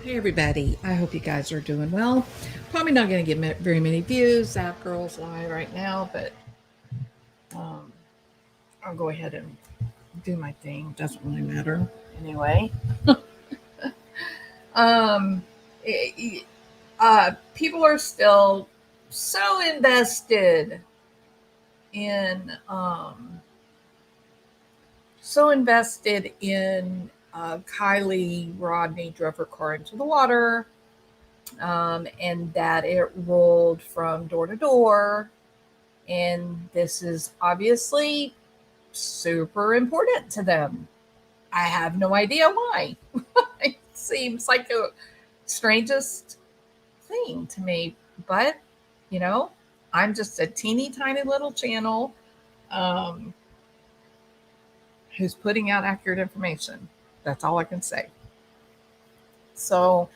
Hey everybody, I hope you guys are doing well. Probably not going to get very many views, Zap Girls Live right now, but um, I'll go ahead and do my thing. Doesn't really matter anyway. Um, it- People are still so invested in Kiely Rodni drove her car into the water, and that it rolled from door to door. And this is obviously super important to them. I have no idea why. It seems like the strangest thing to me. But, you know, I'm just a teeny tiny little channel um, who's putting out accurate information. That's all I can say. So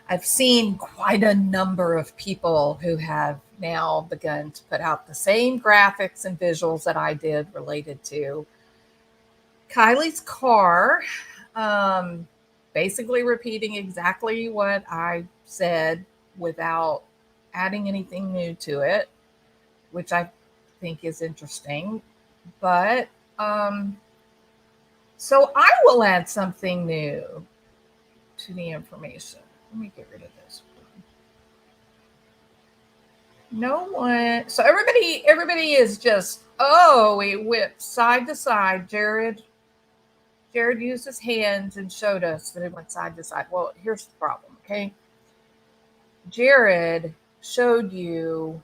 I've seen quite a number of people who have now begun to put out the same graphics and visuals that I did related to Kiely's car, um, basically repeating exactly what I said without adding anything new to it, which I think is interesting. But so I will add something new to the information. Let me get rid of this. No one. So everybody is just, oh, we whipped side to side. Jared used his hands and showed us that it went side to side. Well, here's the problem, okay? Jared showed you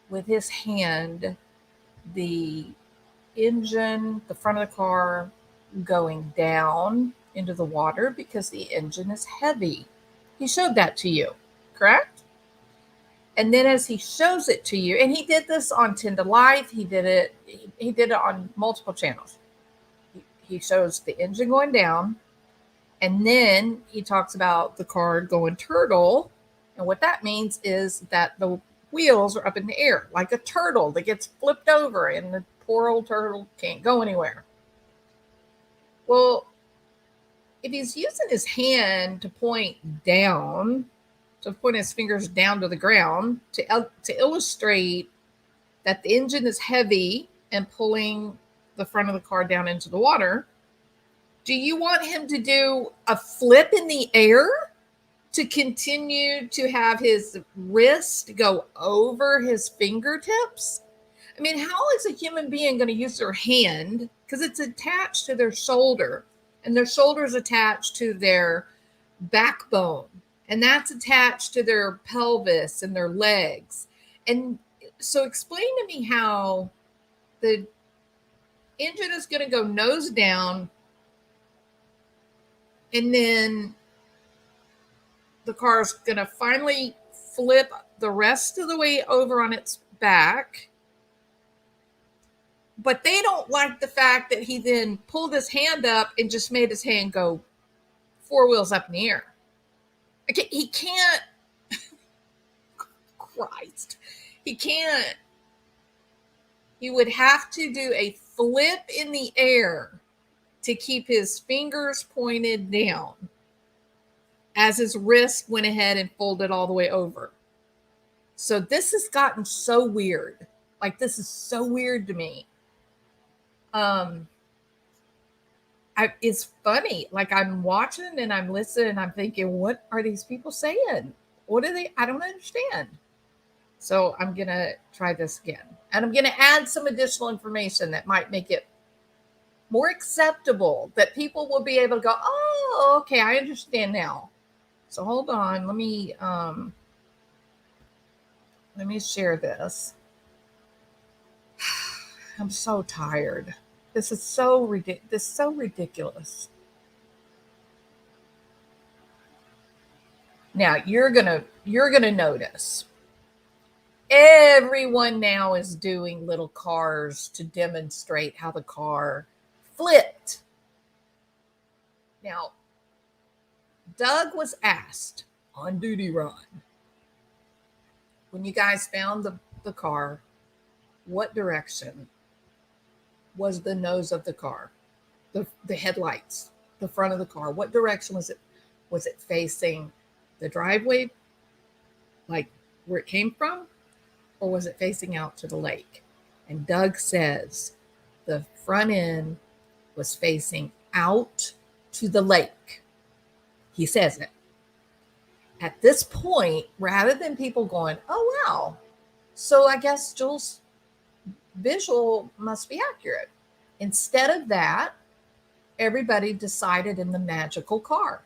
with his hand the engine, the front of the car going down into the water because the engine is heavy. He showed that to you, correct? And then as he shows it to you, and he did this on 10 to Life, he did it on multiple channels. He shows the engine going down, and then he talks about the car going turtle. And what that means is that the wheels are up in the air, like a turtle that gets flipped over, and the poor old turtle can't go anywhere. Well, if he's using his hand to point down, to point his fingers down to the ground to illustrate that the engine is heavy and pulling the front of the car down into the water, do you want him to do a flip in the air to continue to have his wrist go over his fingertips? I mean, how is a human being going to use their hand, because it's attached to their shoulder, and their shoulder is attached to their backbone, and that's attached to their pelvis and their legs. And so explain to me how the engine is going to go nose down, and then the car is going to finally flip the rest of the way over on its back. But they don't like the fact that he then pulled his hand up and just made his hand go four wheels up in the air. Okay, he can't. Christ. He can't. He would have to do a flip in the air to keep his fingers pointed down as his wrist went ahead and folded all the way over. So this has gotten so weird. Like, this is so weird to me. It's funny. Like, I'm watching and I'm listening and I'm thinking, what are these people saying? What are they? I don't understand. So I'm going to try this again. And I'm going to add some additional information that might make it more acceptable, that people will be able to go, oh, okay, I understand now. So hold on. Let me share this. I'm so tired. This is so ridiculous. Now you're gonna notice everyone now is doing little cars to demonstrate how the car flipped. Now, Doug was asked on Duty Run, when you guys found the car, what direction was the nose of the car, the headlights, the front of the car? What direction was it Was it facing the driveway, like where it came from? Or was it facing out to the lake? And Doug says the front end was facing out to the lake. He says it. At this point, rather than people going, oh, wow, so I guess Jules' visual must be accurate. Instead of that, everybody decided in the magical car.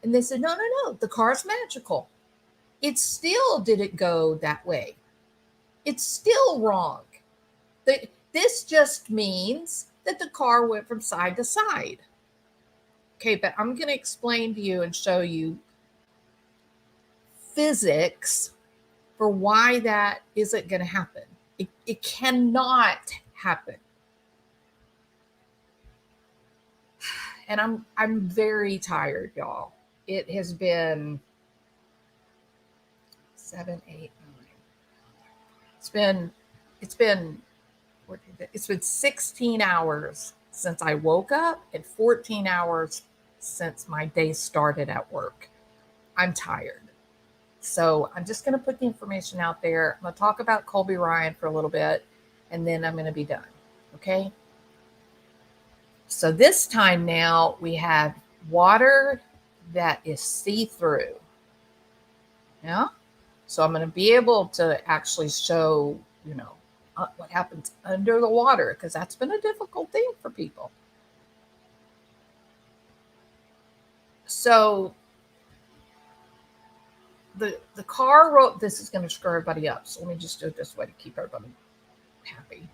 And they said, no, no, no, the car's magical. It still didn't go that way. It's still wrong. This just means that the car went from side to side. Okay, but I'm going to explain to you and show you physics for why that isn't going to happen. It cannot happen. And I'm very tired, y'all. It has been 7, 8, 9. It's been 16 hours since I woke up and 14 hours since my day started at work. I'm tired. So I'm just going to put the information out there. I'm going to talk about Colby Ryan for a little bit, and then I'm going to be done. Okay? So this time now we have water that is see-through. Yeah? So I'm going to be able to actually show, what happens under the water, because that's been a difficult thing for people. So the car road, this is going to screw everybody up. So let me just do it this way to keep everybody happy.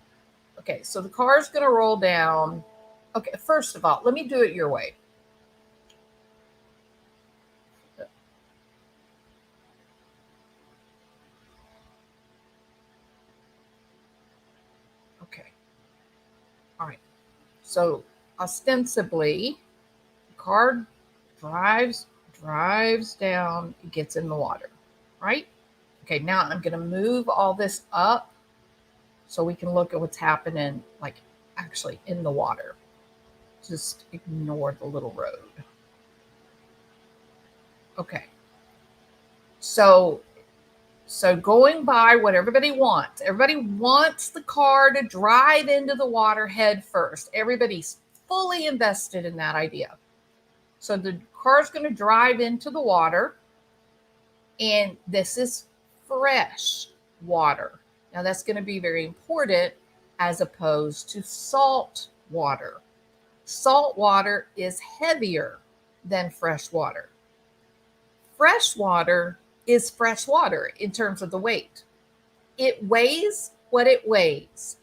Okay, so the car is going to roll down. Okay, first of all, let me do it your way. Okay. All right. So ostensibly, the car drives down, it gets in the water, right? Okay, now I'm going to move all this up so we can look at what's happening, like actually in the water. Just ignore the little road. Okay. So going by what everybody wants the car to drive into the water head first. Everybody's fully invested in that idea. So the car is going to drive into the water, and this is fresh water. Now that's going to be very important as opposed to salt water. Salt water is heavier than fresh water. Fresh water is fresh water in terms of the weight. It weighs what it weighs.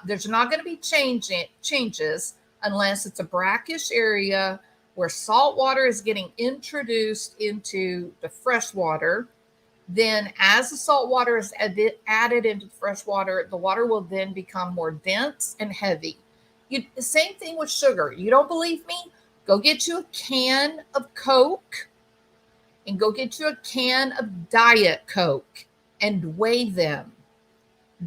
There's not going to be changes unless it's a brackish area where salt water is getting introduced into the fresh water. Then as the salt water is added into the fresh water, the water will then become more dense and heavy. The same thing with sugar. You don't believe me? Go get you a can of Coke and go get you a can of Diet Coke and weigh them.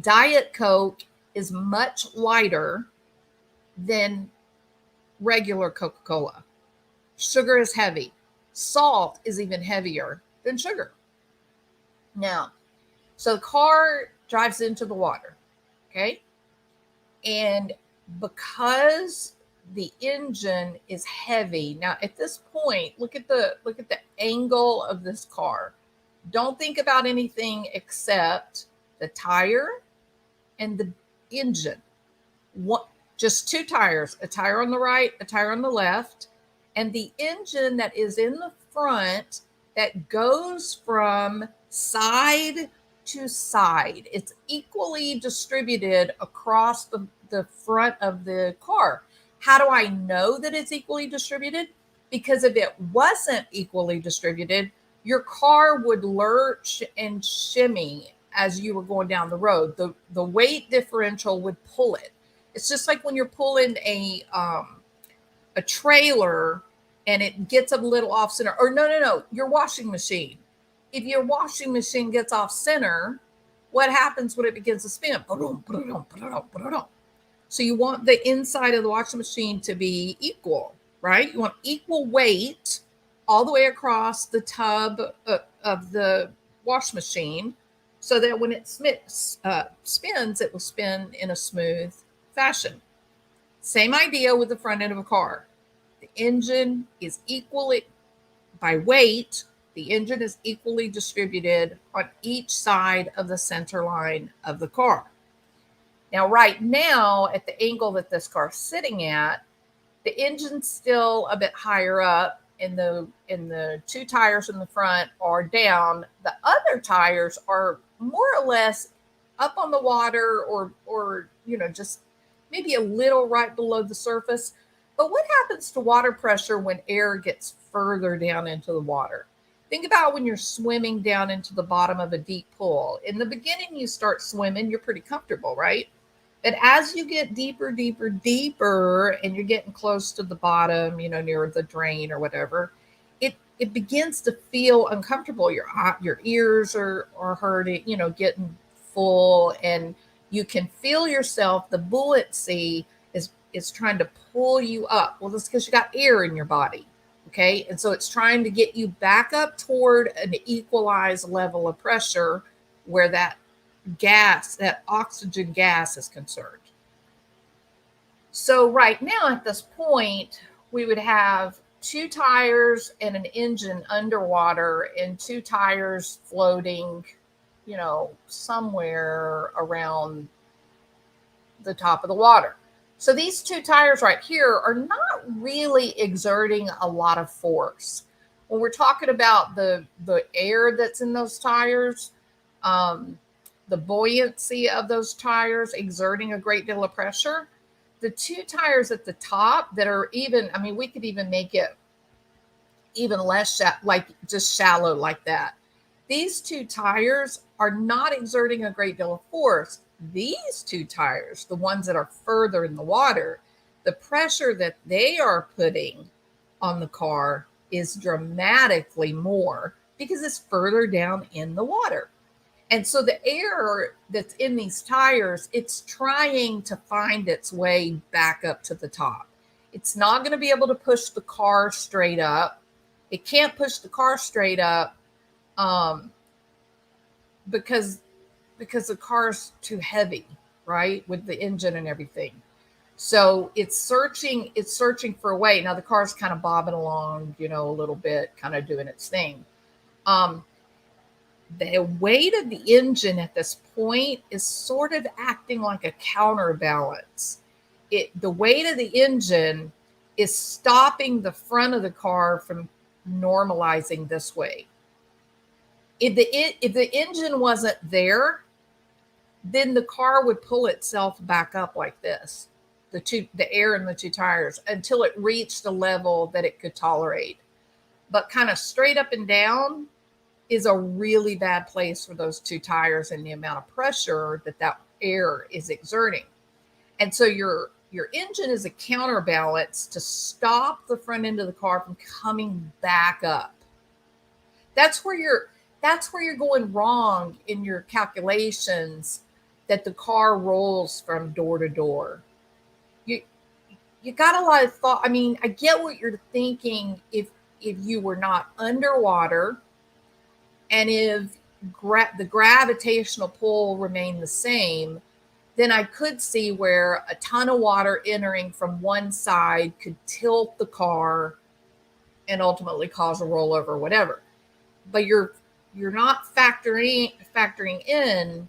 Diet Coke is much lighter than regular Coca-Cola. Sugar is heavy. Salt is even heavier than sugar. Now, so the car drives into the water, okay? And because the engine is heavy. Now, at this point, look at the angle of this car. Don't think about anything except the tire and the engine. Just two tires, a tire on the right, a tire on the left, and the engine that is in the front that goes from side to side. It's equally distributed across the front of the car. How do I know that it's equally distributed? Because if it wasn't equally distributed, your car would lurch and shimmy as you were going down the road. The weight differential would pull it. It's just like when you're pulling a trailer and it gets a little off center. Or no, your washing machine. If your washing machine gets off center, what happens when it begins to spin? So you want the inside of the washing machine to be equal, right? You want equal weight all the way across the tub of the wash machine so that when it spins, it will spin in a smooth fashion. Same idea with the front end of a car. The engine is equally, by weight, the engine is equally distributed on each side of the center line of the car. Now, right now, at the angle that this car is sitting at, the engine's still a bit higher up, and the two tires in the front are down. The other tires are more or less up on the water, or just maybe a little right below the surface. But what happens to water pressure when air gets further down into the water? Think about when you're swimming down into the bottom of a deep pool. In the beginning, you start swimming, you're pretty comfortable, right? But as you get deeper, deeper, deeper, and you're getting close to the bottom, near the drain or whatever, it begins to feel uncomfortable. Your ears are hurting, getting full, and you can feel yourself. The buoyancy is trying to pull you up. Well, that's because you got air in your body. Okay. And so it's trying to get you back up toward an equalized level of pressure where that oxygen gas is concerned. So right now at this point, we would have two tires and an engine underwater and two tires floating, somewhere around the top of the water. So these two tires right here are not really exerting a lot of force. When we're talking about the air that's in those tires, the buoyancy of those tires exerting a great deal of pressure, the two tires at the top that are we could even make it even less like just shallow like that. These two tires are not exerting a great deal of force. These two tires, the ones that are further in the water, the pressure that they are putting on the car is dramatically more because it's further down in the water. And so the air that's in these tires, it's trying to find its way back up to the top. It's not going to be able to push the car straight up. It can't push the car straight up because the car's too heavy, right, with the engine and everything. So it's searching for a way. Now the car's kind of bobbing along, a little bit, kind of doing its thing. The weight of the engine at this point is sort of acting like a counterbalance. The weight of the engine is stopping the front of the car from normalizing this way. If the engine wasn't there, then the car would pull itself back up like this, the air in the two tires, until it reached a level that it could tolerate. But kind of straight up and down is a really bad place for those two tires and the amount of pressure that air is exerting. And so your engine is a counterbalance to stop the front end of the car from coming back up. That's where you're going wrong in your calculations, that the car rolls from door to door. You got a lot of thought. I get what you're thinking if you were not underwater, and if the gravitational pull remained the same, then I could see where a ton of water entering from one side could tilt the car and ultimately cause a rollover or whatever. But you're not factoring in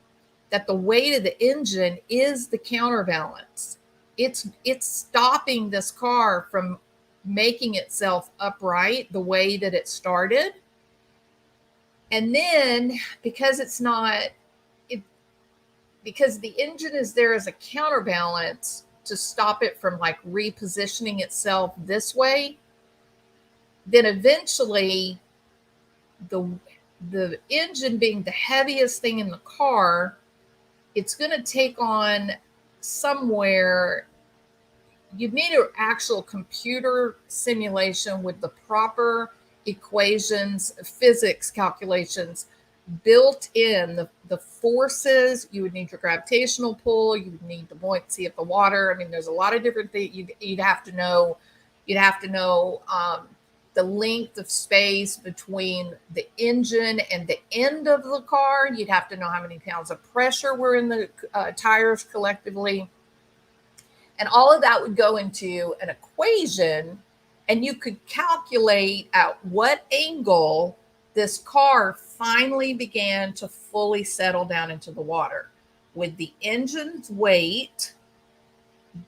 that the weight of the engine is the counterbalance. It's stopping this car from making itself upright the way that it started. And then because because the engine is there as a counterbalance to stop it from like repositioning itself this way, then eventually the engine being the heaviest thing in the car, it's going to take on somewhere. You need an actual computer simulation with the proper equations, physics calculations built in, the forces. You would need your gravitational pull. You would need the buoyancy of the water. There's a lot of different things you'd have to know. You'd have to know the length of space between the engine and the end of the car. You'd have to know how many pounds of pressure were in the tires collectively. And all of that would go into an equation, and you could calculate at what angle this car finally began to fully settle down into the water, with the engine's weight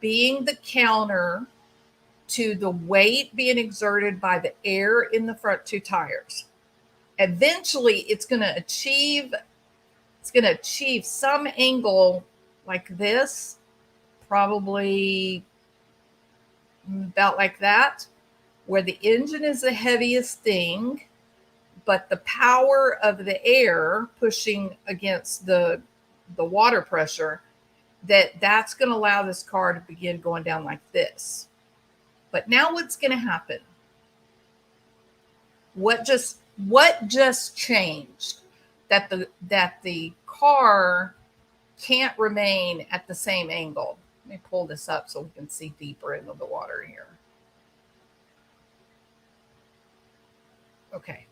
being the counter to the weight being exerted by the air in the front two tires. Eventually, it's going to achieve some angle like this, probably about like that, where the engine is the heaviest thing, but the power of the air pushing against the water pressure, that's going to allow this car to begin going down like this. But now what's going to happen? What just changed? That the car can't remain at the same angle. Let me pull this up so we can see deeper into the water here. Okay.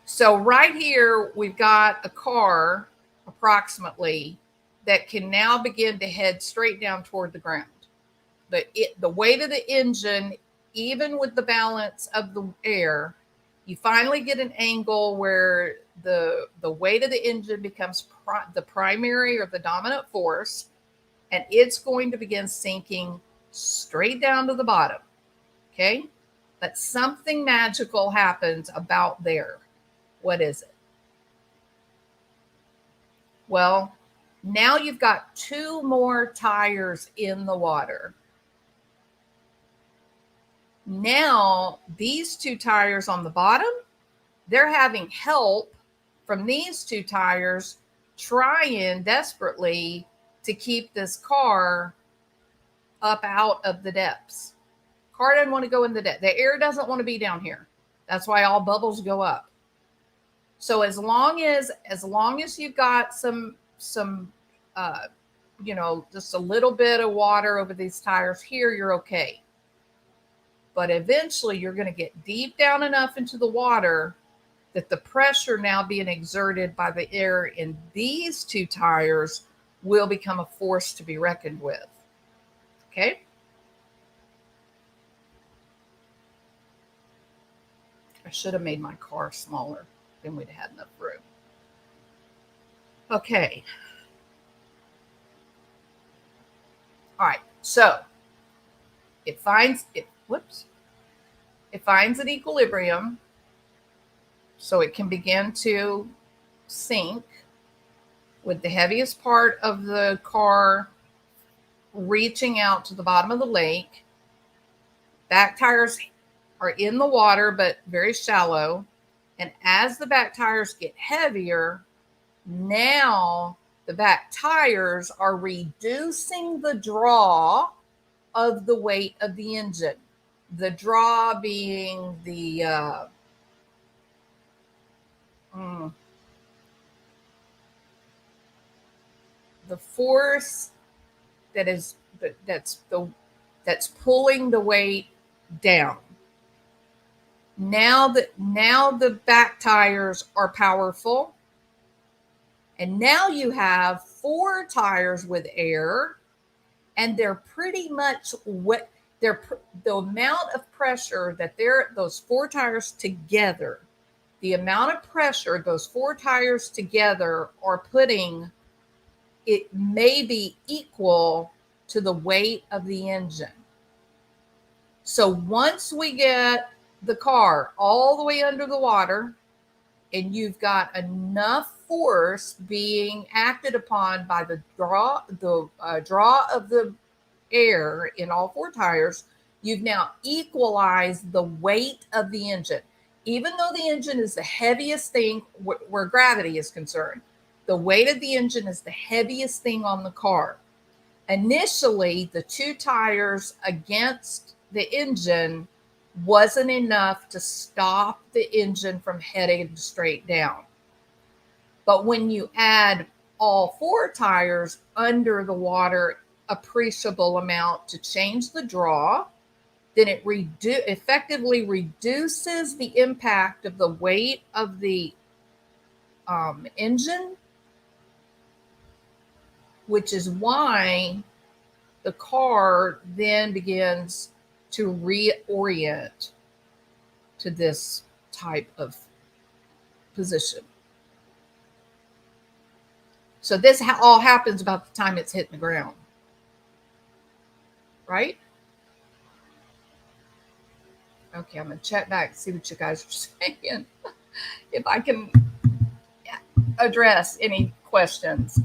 So right here, we've got a car approximately that can now begin to head straight down toward the ground. The weight of the engine, even with the balance of the air, you finally get an angle where the weight of the engine becomes the primary or the dominant force, and it's going to begin sinking straight down to the bottom. Okay? But something magical happens about there. What is it? Well, now you've got two more tires in the water. Now, these two tires on the bottom, they're having help from these two tires trying desperately to keep this car up out of the depths. Car doesn't want to go in the depth. The air doesn't want to be down here. That's why all bubbles go up. So as long as you've got some just a little bit of water over these tires here, you're okay. But eventually you're going to get deep down enough into the water that the pressure now being exerted by the air in these two tires will become a force to be reckoned with. Okay? I should have made my car smaller, then we'd have had enough room. Okay. All right, so it finds an equilibrium, so it can begin to sink with the heaviest part of the car reaching out to the bottom of the lake. Back tires are in the water, but very shallow. And as the back tires get heavier, now the back tires are reducing the draw of the weight of the engine. The draw being the force that's pulling the weight down. Now the back tires are powerful, and now you have four tires with air, and they're pretty much wet. The amount of pressure that those four tires together, the amount of pressure those four tires together are putting, it may be equal to the weight of the engine. So once we get the car all the way under the water, and you've got enough force being acted upon by the draw of the air in all four tires, you've now equalized the weight of the engine. Even though the engine is the heaviest thing where gravity is concerned, the weight of the engine is the heaviest thing on the car. Initially, the two tires against the engine wasn't enough to stop the engine from heading straight down. But when you add all four tires under the water appreciable amount to change the draw, then it effectively reduces the impact of the weight of the engine, which is why the car then begins to reorient to this type of position. So this all happens about the time it's hitting the ground, right? Okay, I'm going to check back, see what you guys are saying, if I can address any questions.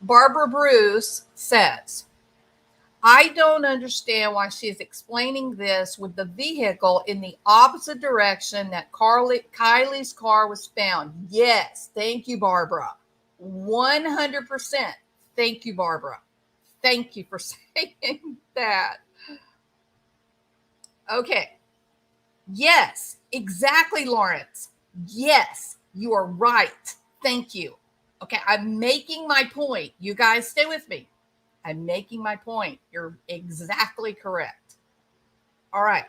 Barbara Bruce says, I don't understand why she is explaining this with the vehicle in the opposite direction that Kiely's car was found. Yes, thank you, Barbara. 100%. Thank you, Barbara. Thank you for saying that. Okay. Yes, exactly, Lawrence. Yes, you are right. Thank you. Okay, I'm making my point. You guys stay with me. I'm making my point. You're exactly correct. All right.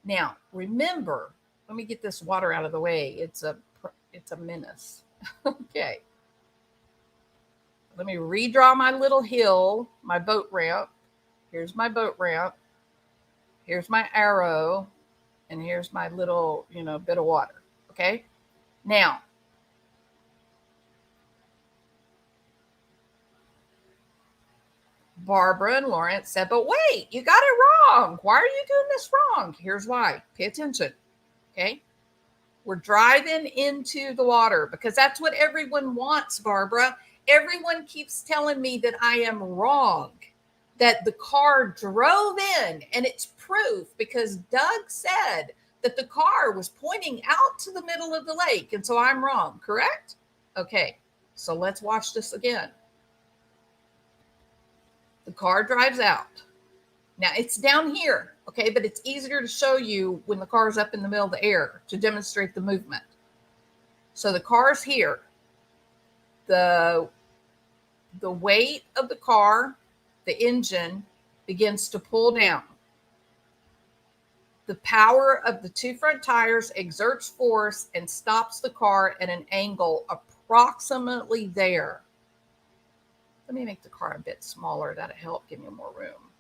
Now, remember, let me get this water out of the way. It's a menace. Okay. Let me redraw my little hill, my boat ramp. Here's my boat ramp. Here's my arrow. And here's my little, bit of water. Okay. Now, Barbara and Lawrence said, but wait, you got it wrong. Why are you doing this wrong? Here's why. Pay attention. Okay. We're driving into the water because that's what everyone wants, Barbara. Everyone keeps telling me that I am wrong, that the car drove in, and it's proof because Doug said that the car was pointing out to the middle of the lake. And so I'm wrong, correct? Okay, so let's watch this again. The car drives out. Now it's down here, okay, but it's easier to show you when the car's up in the middle of the air to demonstrate the movement. So the car's here. The weight of the car, the engine, begins to pull down. The power of the two front tires exerts force and stops the car at an angle approximately there. Let me make the car a bit smaller. That'll help give me more room.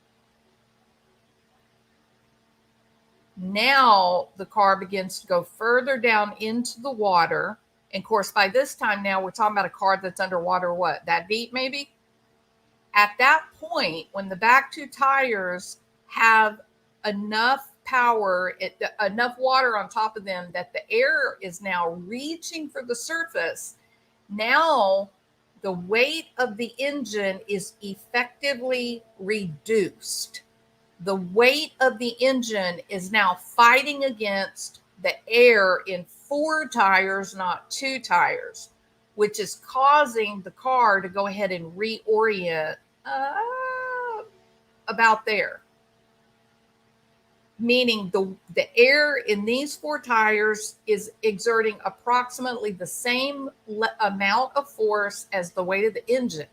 Now the car begins to go further down into the water. And of course, by this time now, we're talking about a car that's underwater, what, that deep maybe? At that point, when the back two tires have enough power, enough water on top of them that the air is now reaching for the surface, now the weight of the engine is effectively reduced. The weight of the engine is now fighting against the air in 4 tires, not 2 tires, which is causing the car to go ahead and reorient about there. Meaning the air in these 4 tires is exerting approximately the same amount of force as the weight of the engine.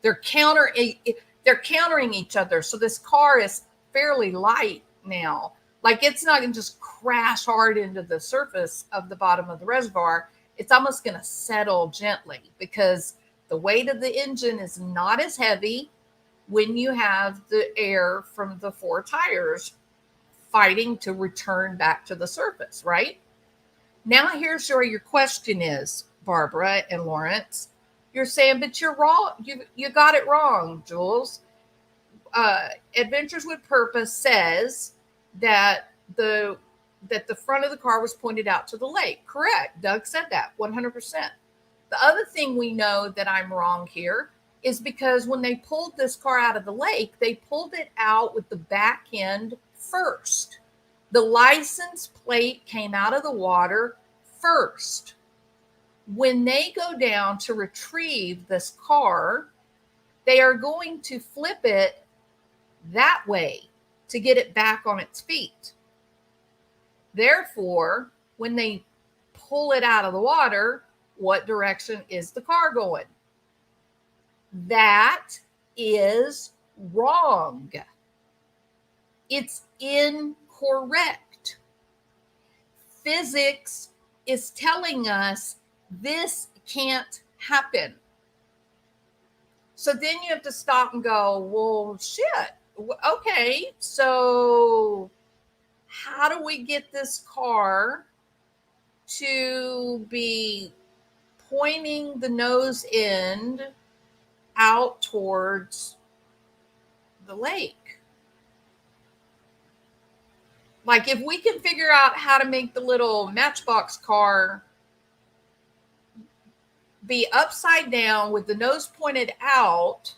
They're countering each other. So this car is fairly light now. Like it's not going to just crash hard into the surface of the bottom of the reservoir. It's almost going to settle gently because the weight of the engine is not as heavy when you have the air from the 4 tires fighting to return back to the surface, right? Now here's where your question is, Barbara and Lawrence. You're saying, but you're wrong. You got it wrong, Jules. Adventures with Purpose says that the front of the car was pointed out to the lake. Correct. Doug said that 100%. The other thing we know that I'm wrong here is because when they pulled this car out of the lake, they pulled it out with the back end first. The license plate came out of the water first. When they go down to retrieve this car, they are going to flip it that way. to get it back on its feet. Therefore, when they pull it out of the water, what direction is the car going? That is wrong. It's incorrect. Physics is telling us this can't happen. So then you have to stop and go, well, shit. Okay, so how do we get this car to be pointing the nose end out towards the lake? Like, if we can figure out how to make the little Matchbox car be upside down with the nose pointed out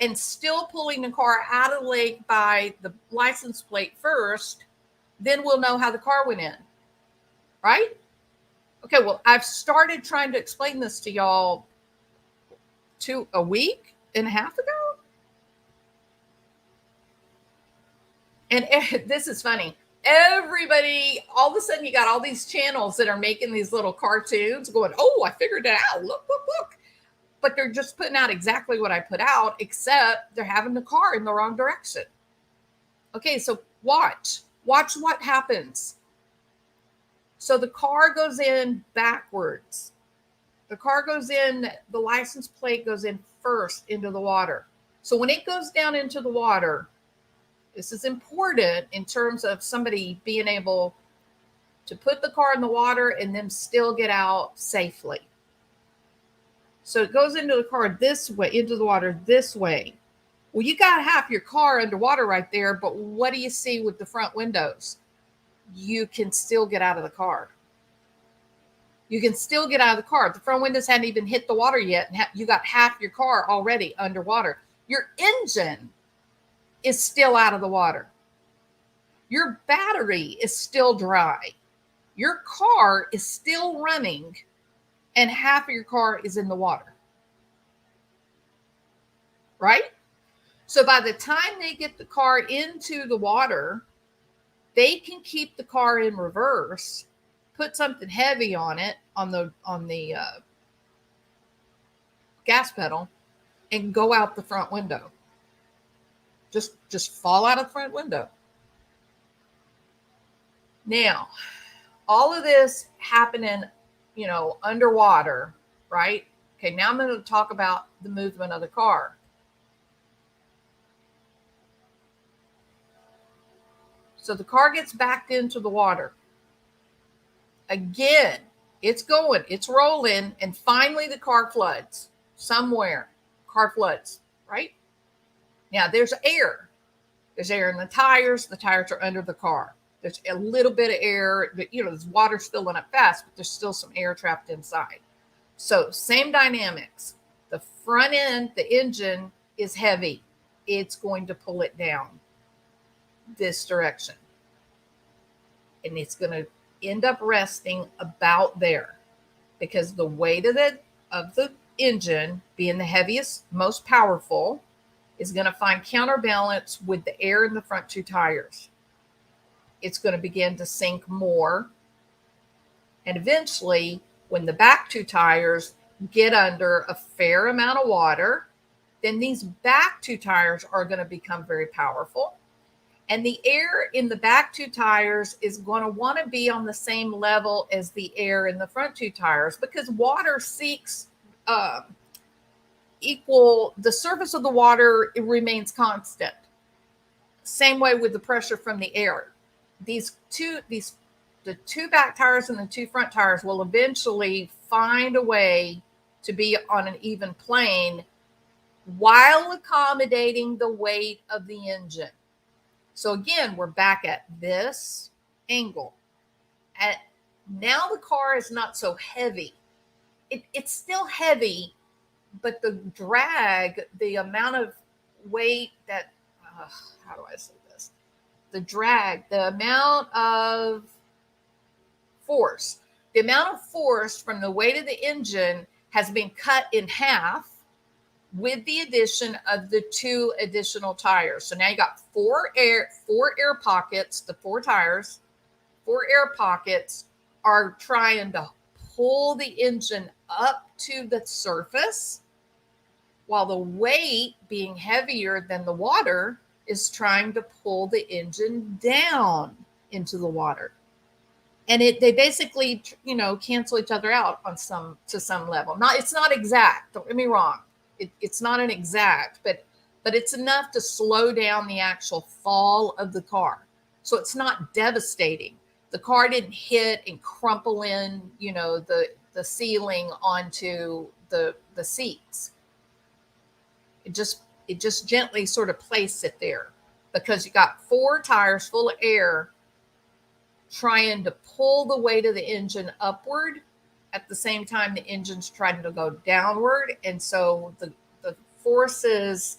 and still pulling the car out of the lake by the license plate first, then we'll know how the car went in. Right? Okay, well, I've started trying to explain this to y'all a week and a half ago. And this is funny. Everybody, all of a sudden, you got all these channels that are making these little cartoons going, oh, I figured it out. Look, look, look. But they're just putting out exactly what I put out, except they're having the car in the wrong direction. Okay, so watch what happens. So the car goes in backwards. The car goes in, the license plate goes in first into the water. So when it goes down into the water, this is important in terms of somebody being able to put the car in the water and then still get out safely. So it goes into the car this way, into the water this way. Well, you got half your car underwater right there, but what do you see with the front windows? You can still get out of the car. You can still get out of the car. The front windows hadn't even hit the water yet, and you got half your car already underwater. Your engine is still out of the water. Your battery is still dry. Your car is still running, and half of your car is in the water. Right? So by the time they get the car into the water, they can keep the car in reverse, put something heavy on it, on the gas pedal, and go out the front window. Just fall out of the front window. Now, all of this happening, underwater, right? Okay, now I'm going to talk about the movement of the car. So the car gets backed into the water. Again, it's going, it's rolling, and finally the car floods somewhere. Car floods, right? Now there's air. There's air in the tires. The tires are under the car. There's a little bit of air, but there's water filling up fast, but there's still some air trapped inside. So same dynamics. The front end, the engine is heavy. It's going to pull it down this direction. And it's going to end up resting about there because the weight of the engine, being the heaviest, most powerful, is going to find counterbalance with the air in the front two tires. It's going to begin to sink more. And eventually, when the back two tires get under a fair amount of water, then these back two tires are going to become very powerful. And the air in the back two tires is going to want to be on the same level as the air in the front two tires because water seeks equal, the surface of the water, it remains constant. Same way with the pressure from the air. The two back tires and the two front tires will eventually find a way to be on an even plane while accommodating the weight of the engine. So again, we're back at this angle. Now the car is not so heavy. It's still heavy, but the drag, the amount of weight that, how do I say this? The drag, the amount of force from the weight of the engine has been cut in half with the addition of the 2 additional tires. So now you got 4 air pockets, the 4 tires, 4 air pockets are trying to pull the engine up to the surface, while the weight, being heavier than the water, is trying to pull the engine down into the water. And they basically, cancel each other out on some level. It's not exact. Don't get me wrong. It's not an exact, but it's enough to slow down the actual fall of the car. So it's not devastating. The car didn't hit and crumple in, the ceiling onto the seats. It just gently sort of placed it there, because you got 4 tires full of air trying to pull the weight of the engine upward at the same time the engine's trying to go downward. And so the forces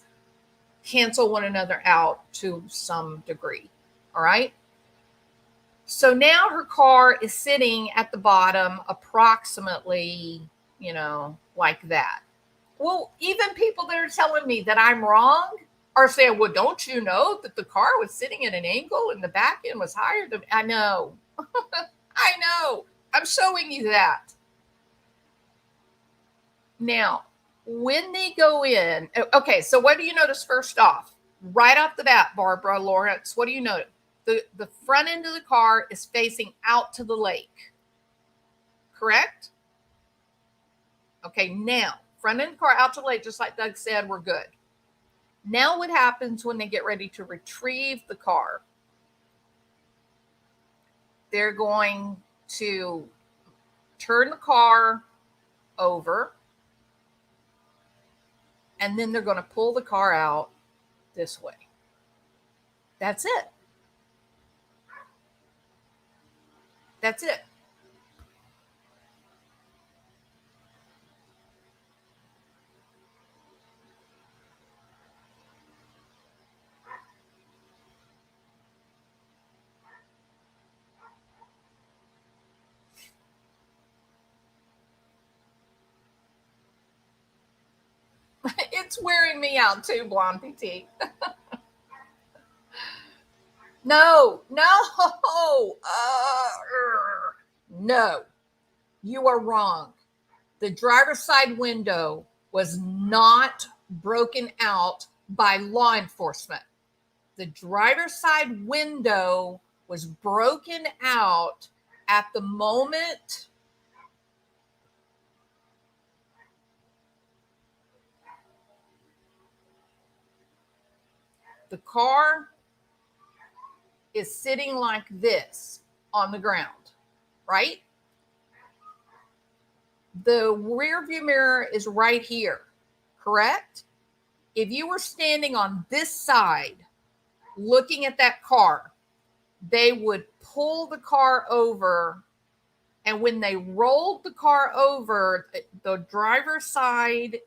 cancel one another out to some degree. All right. So now her car is sitting at the bottom approximately, like that. Well, even people that are telling me that I'm wrong are saying, well, don't you know that the car was sitting at an angle and the back end was higher than... I know. I know. I'm showing you that. Now, when they go in, okay, so what do you notice first off? Right off the bat, Barbara Lawrence, what do you notice? The front end of the car is facing out to the lake. Correct? Okay, now, front end of the car out to the lake, just like Doug said, we're good. Now what happens when they get ready to retrieve the car? They're going to turn the car over, and then they're going to pull the car out this way. That's it. That's it. It's wearing me out too, Blonde PT. No. No, you are wrong. The driver's side window was not broken out by law enforcement. The driver's side window was broken out at the moment the car is sitting like this on the ground, right? The rear view mirror is right here, correct? If you were standing on this side looking at that car, they would pull the car over. And when they rolled the car over, the driver's side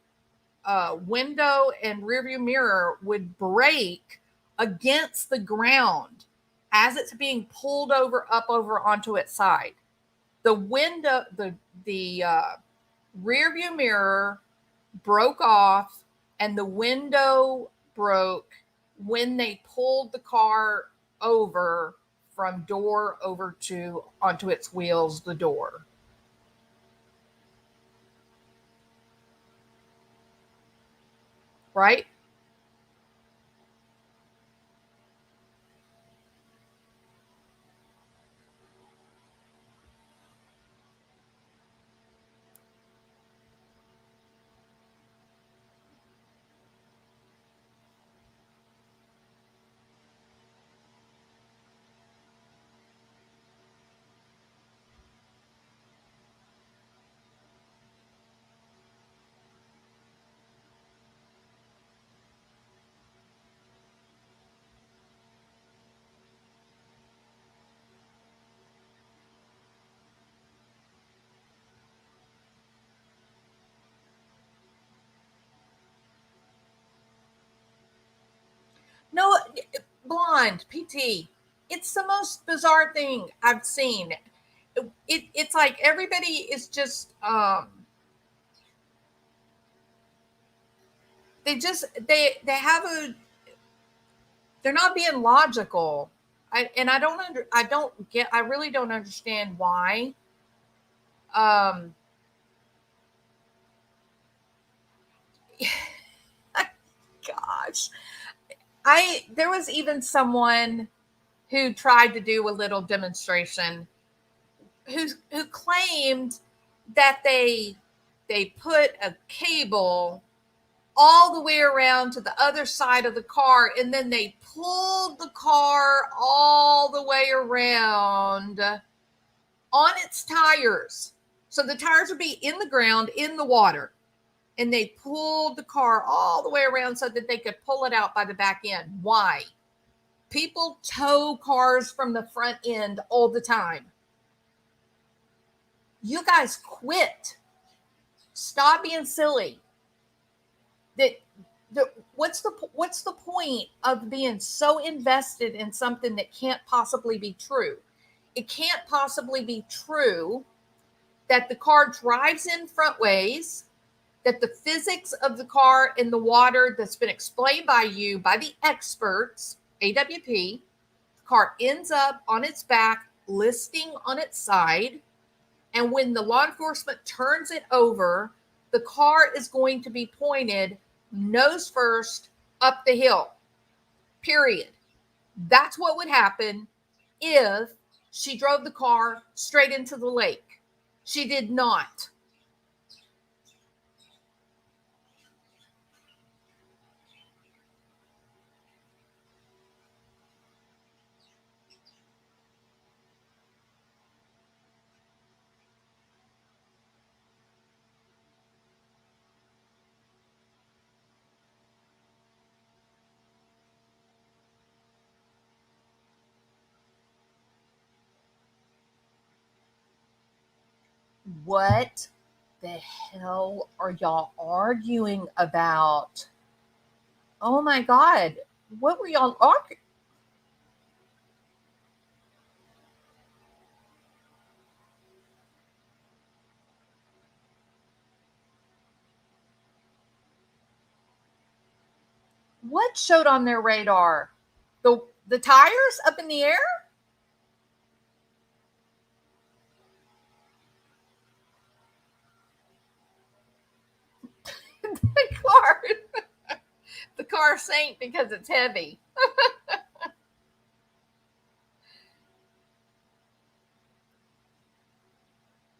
window and rearview mirror would break against the ground as it's being pulled up over onto its side. The window, the rear view mirror broke off, and the window broke when they pulled the car over from door over to onto its wheels, the door. Right? No, Blonde PT. It's the most bizarre thing I've seen. It's like everybody is just they have a, they're not being logical. I really don't understand why. Um, gosh, there was even someone who tried to do a little demonstration who claimed that they put a cable all the way around to the other side of the car, and then they pulled the car all the way around on its tires. So the tires would be in the ground, in the water, and they pulled the car all the way around so that they could pull it out by the back end. Why? People tow cars from the front end all the time. You guys quit. Stop being silly. What's the point of being so invested in something that can't possibly be true? It can't possibly be true that the car drives in front ways, that the physics of the car in the water that's been explained by you, by the experts, AWP, the car ends up on its back, listing on its side. And when the law enforcement turns it over, the car is going to be pointed nose first up the hill, period. That's what would happen if she drove the car straight into the lake. She did not. What the hell are y'all arguing about? Oh my God. What were y'all arguing? What showed on their radar? The tires up in the air? the car the car sank because it's heavy.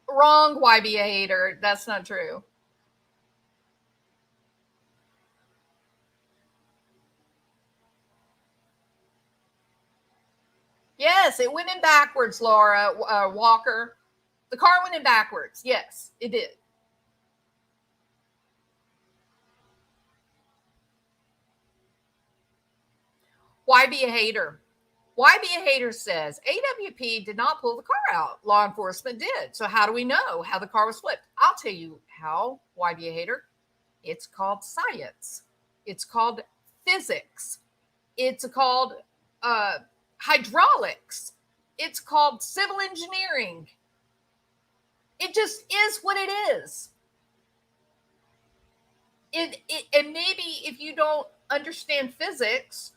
Wrong, YB hater. That's not true. Yes, it went in backwards, Laura Walker. The car went in backwards. Yes, it did. Why be a hater? Why be a hater says AWP did not pull the car out. Law enforcement did. So how do we know how the car was flipped? I'll tell you how. Why be a hater? It's called science. It's called physics. It's called hydraulics. It's called civil engineering. It just is what it is. And maybe if you don't understand physics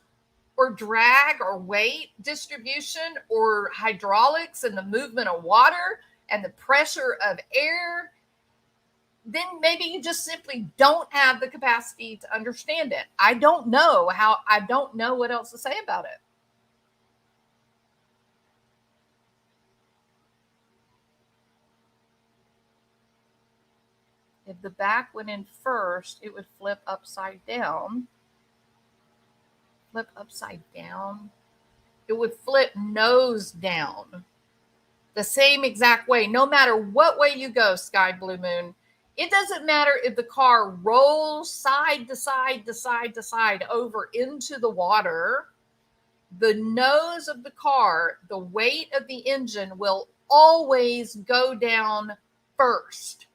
or drag or weight distribution or hydraulics and the movement of water and the pressure of air, then maybe you just simply don't have the capacity to understand it. I don't know what else to say about it. If the back went in first, it would flip upside down. Flip upside down. It would flip nose down. The same exact way, no matter what way you go, Sky Blue Moon. It doesn't matter if the car rolls side to side to side to side over into the water. The nose of the car, the weight of the engine will always go down first.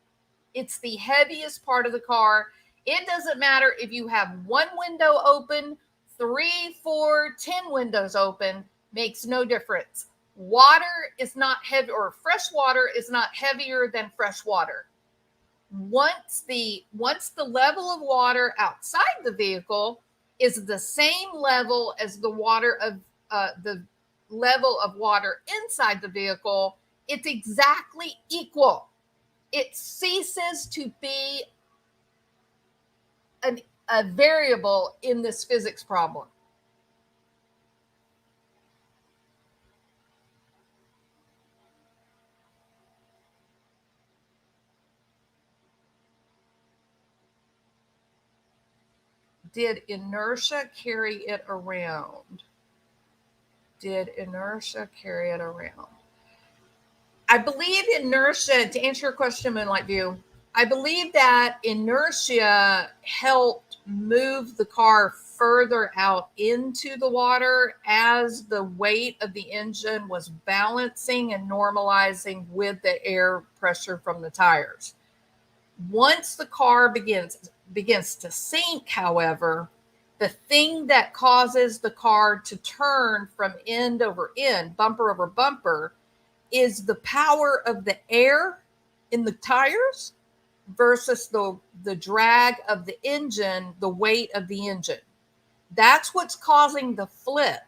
It's the heaviest part of the car. It doesn't matter if you have one window open, 3, 4, 10 windows open, makes no difference. Water is not heavy, or fresh water is not heavier than fresh water. once the level of water outside the vehicle is the same level as the level of water inside the vehicle, it's exactly equal. It ceases to be a variable in this physics problem. Did inertia carry it around? Did inertia carry it around? I believe inertia, to answer your question, Moonlight View, I believe that inertia helped move the car further out into the water as the weight of the engine was balancing and normalizing with the air pressure from the tires. Once the car begins to sink, however, the thing that causes the car to turn from end over end, bumper over bumper, is the power of the air in the tires versus the drag of the engine, the weight of the engine. That's what's causing the flip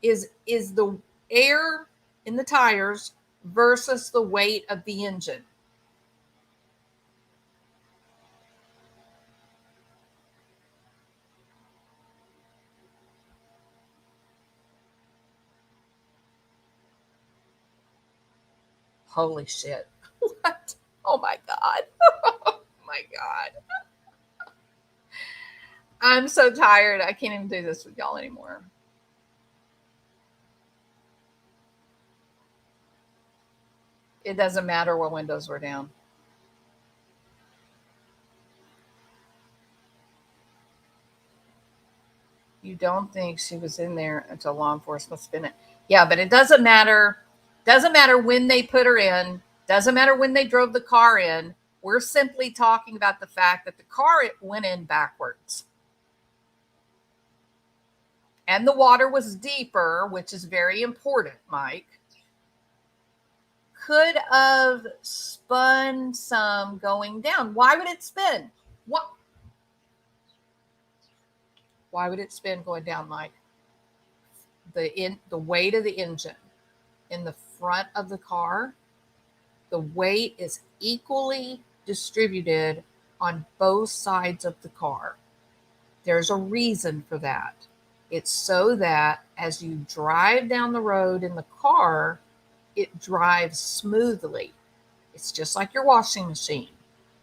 is the air in the tires versus the weight of the engine. Holy shit. What? Oh my God. Oh my God. I'm so tired. I can't even do this with y'all anymore. It doesn't matter what windows were down. You don't think she was in there until law enforcement spin it. Yeah, but it doesn't matter. Doesn't matter when they put her in. Doesn't matter when they drove the car in. We're simply talking about the fact that the car went in backwards. And the water was deeper, which is very important, Mike. Could have spun some going down. Why would it spin? What? Why would it spin going down, Mike? The weight of the engine in the front of the car, the weight is equally distributed on both sides of the car. There's a reason for that. It's so that as you drive down the road in the car, it drives smoothly. It's just like your washing machine.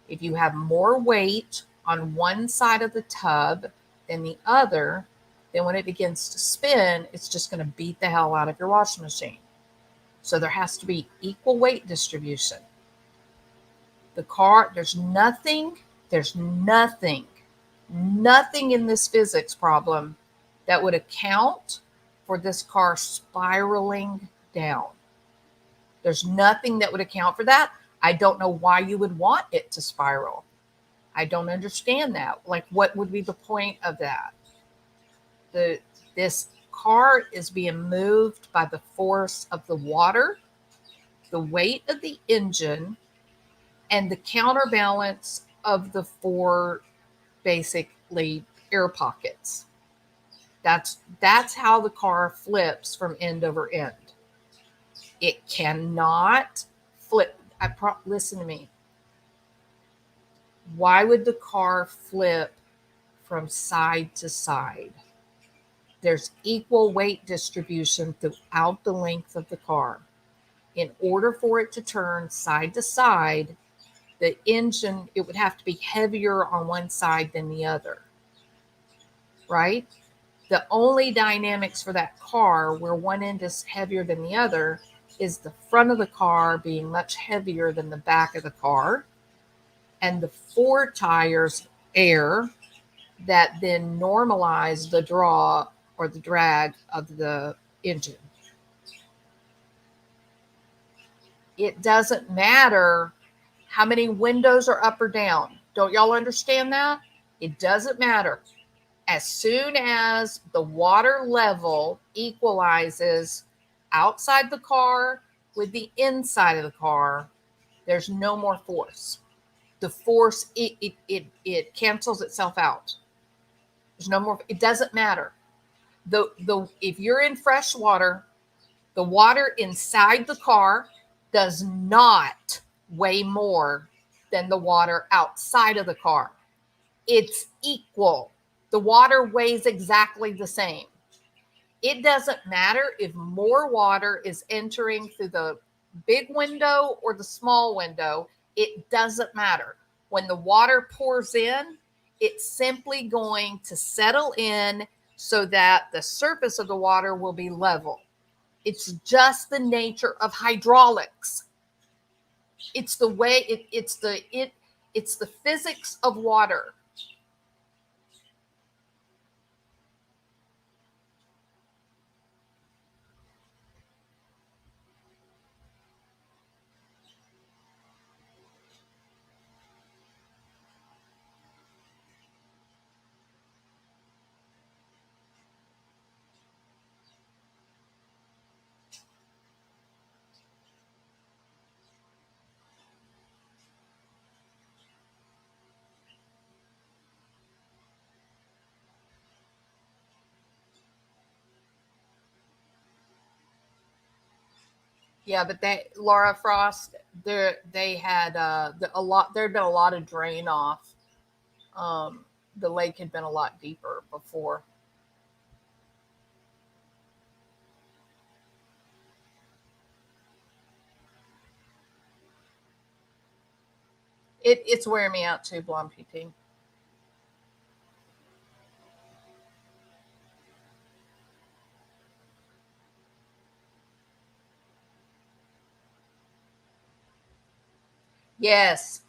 If you have more weight on one side of the tub than the other, then when it begins to spin, it's just going to beat the hell out of your washing machine. So there has to be equal weight distribution. The car, there's nothing in this physics problem that would account for this car spiraling down. There's nothing that would account for that. I don't know why you would want it to spiral. I don't understand that. Like, what would be the point of that? This car is being moved by the force of the water, the weight of the engine, and the counterbalance of the four basically air pockets. That's how the car flips from end over end. It cannot flip. Listen to me. Why would the car flip from side to side? There's equal weight distribution throughout the length of the car. In order for it to turn side to side, the engine, it would have to be heavier on one side than the other, right? The only dynamics for that car where one end is heavier than the other is the front of the car being much heavier than the back of the car, and the four tires air that then normalize the draw or the drag of the engine. It doesn't matter how many windows are up or down. Don't y'all understand that? It doesn't matter. As soon as the water level equalizes outside the car with the inside of the car, there's no more force. the force, it cancels itself out. There's no more, it doesn't matter. If you're in fresh water, the water inside the car does not weigh more than the water outside of the car. It's equal. The water weighs exactly the same. It doesn't matter if more water is entering through the big window or the small window. It doesn't matter. When the water pours in, it's simply going to settle in so that the surface of the water will be level. It's just the nature of hydraulics. It's the way it's the physics of water. Yeah, but Laura Frost, they had a lot. There'd been a lot of drain off. Um, the lake had been a lot deeper before. It's wearing me out too, Blonde PT. Yes.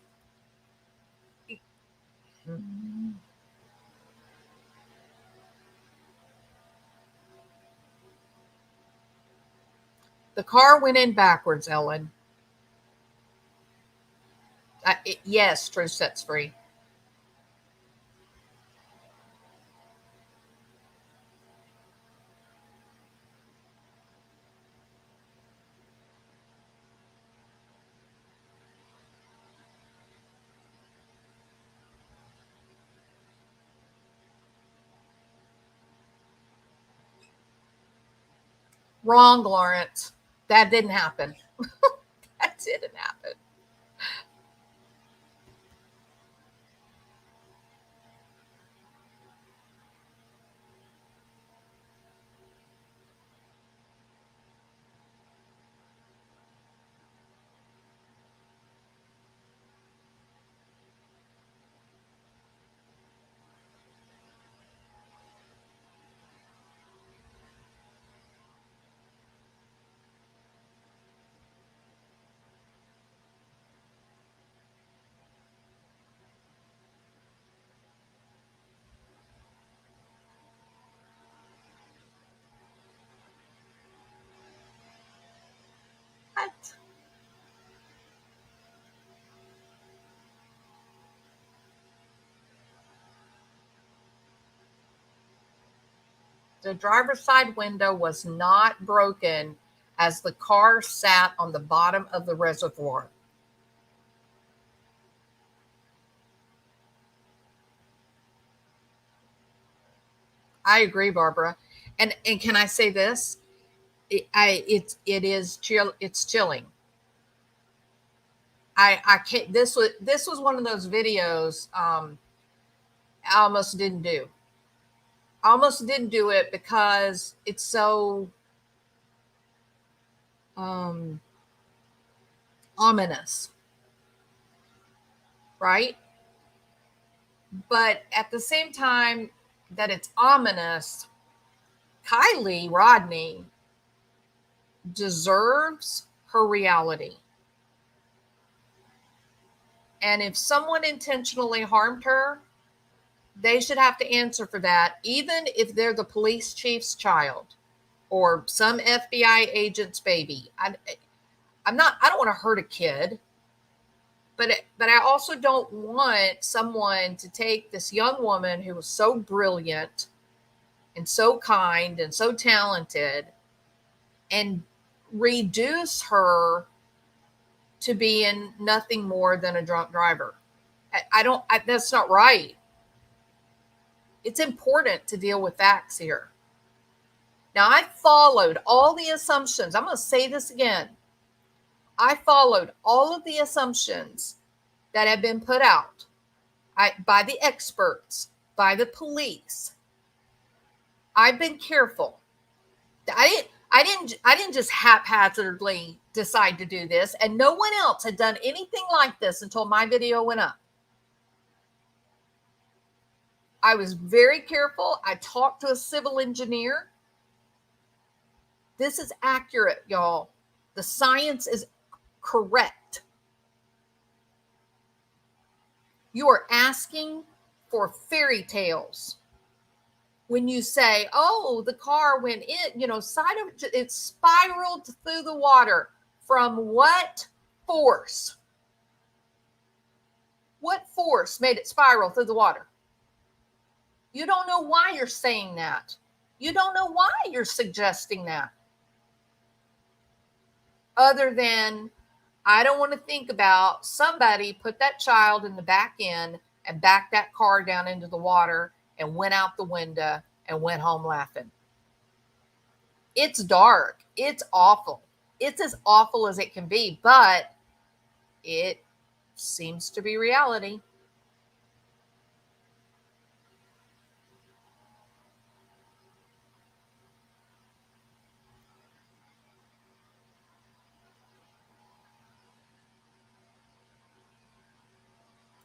The car went in backwards, Ellen. Yes, truth sets free. Wrong, Lawrence. That didn't happen. That didn't happen. What? The driver's side window was not broken as the car sat on the bottom of the reservoir. I agree, Barbara. And can I say this? It is chill. It's chilling. I can't. This was one of those videos. I almost didn't do. I almost didn't do it because it's so um, ominous, right? But at the same time that it's ominous, Kiely Rodni deserves her reality. And if someone intentionally harmed her, they should have to answer for that, even if they're the police chief's child or some FBI agent's baby. I don't want to hurt a kid, but I also don't want someone to take this young woman who was so brilliant and so kind and so talented and reduce her to being nothing more than a drunk driver. That's not right. It's important to deal with facts here. Now, I followed all the assumptions. I'm going to say this again. I followed all of the assumptions that have been put out by the experts, by the police. I've been careful. I didn't just haphazardly decide to do this, and no one else had done anything like this until my video went up. I was very careful. I talked to a civil engineer. This is accurate, y'all. The science is correct. You are asking for fairy tales when you say, oh, the car went in, it spiraled through the water. From what force? What force made it spiral through the water? You don't know why you're saying that. You don't know why you're suggesting that. Other than, I don't want to think about somebody put that child in the back end and backed that car down into the water and went out the window and went home laughing. It's dark. It's awful. It's as awful as it can be, but it seems to be reality.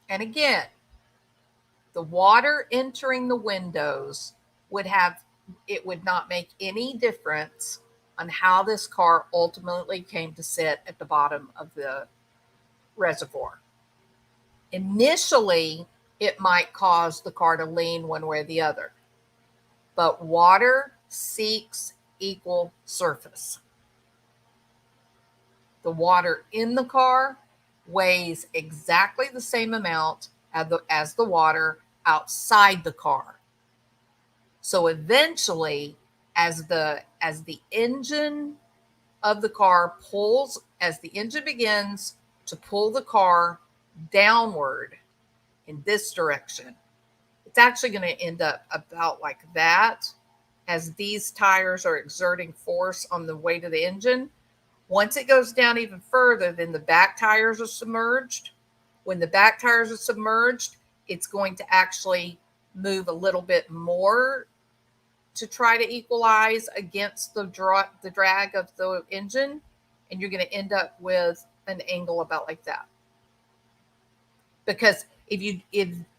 And again, the water entering the windows would not make any difference on how this car ultimately came to sit at the bottom of the reservoir. Initially, it might cause the car to lean one way or the other, but water seeks equal surface. The water in the car weighs exactly the same amount as the water outside the car. So eventually, as the engine of the car as the engine begins to pull the car downward in this direction, it's actually going to end up about like that as these tires are exerting force on the weight of the engine. Once it goes down even further, then the back tires are submerged. When the back tires are submerged, it's going to actually move a little bit more to try to equalize against the drag of the engine, and you're going to end up with an angle about like that. Because if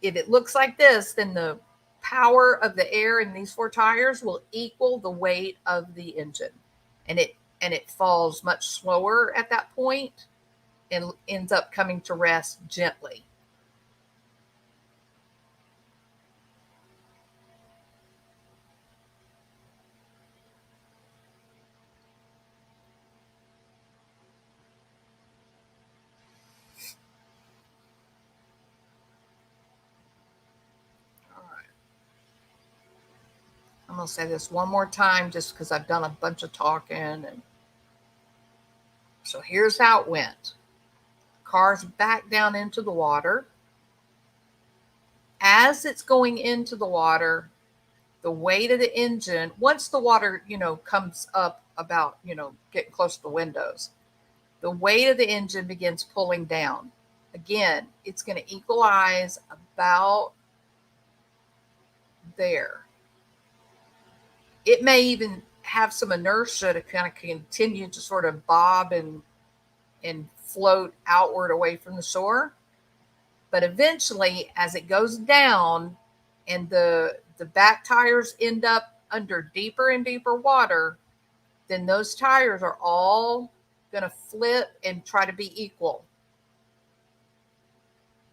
it looks like this, then the power of the air in these four tires will equal the weight of the engine, and it falls much slower at that point and ends up coming to rest gently. All right. I'm going to say this one more time just because I've done a bunch of talking. And so here's how it went. Car's back down into the water. As it's going into the water, the weight of the engine, once the water, comes up about, getting close to the windows, the weight of the engine begins pulling down. Again, it's going to equalize about there. It may even have some inertia to kind of continue to sort of bob and float outward away from the shore. But eventually, as it goes down and the back tires end up under deeper and deeper water, then those tires are all going to flip and try to be equal.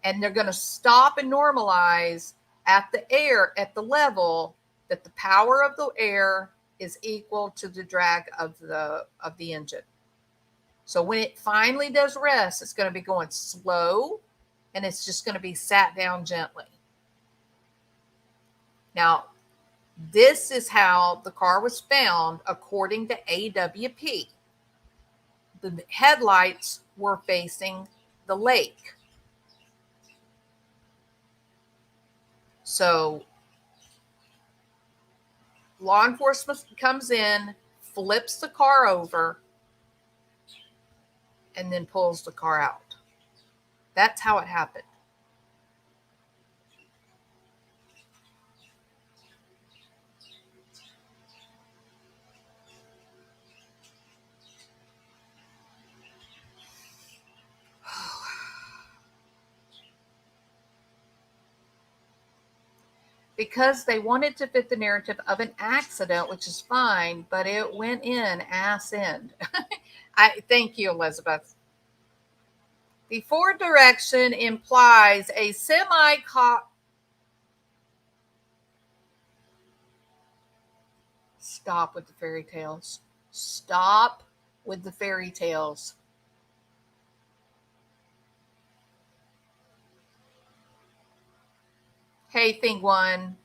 And they're going to stop and normalize at the level that the power of the air is equal to the drag of the engine. So when it finally does rest, it's going to be going slow, and it's just going to be sat down gently. Now, this is how the car was found according to AWP. The headlights were facing the lake. So law enforcement comes in, flips the car over, and then pulls the car out. That's how it happened. Because they wanted to fit the narrative of an accident, which is fine, but it went in ass end. I thank you, Elizabeth. The forward direction implies a Stop with the fairy tales. Stop with the fairy tales. Hey, thing one.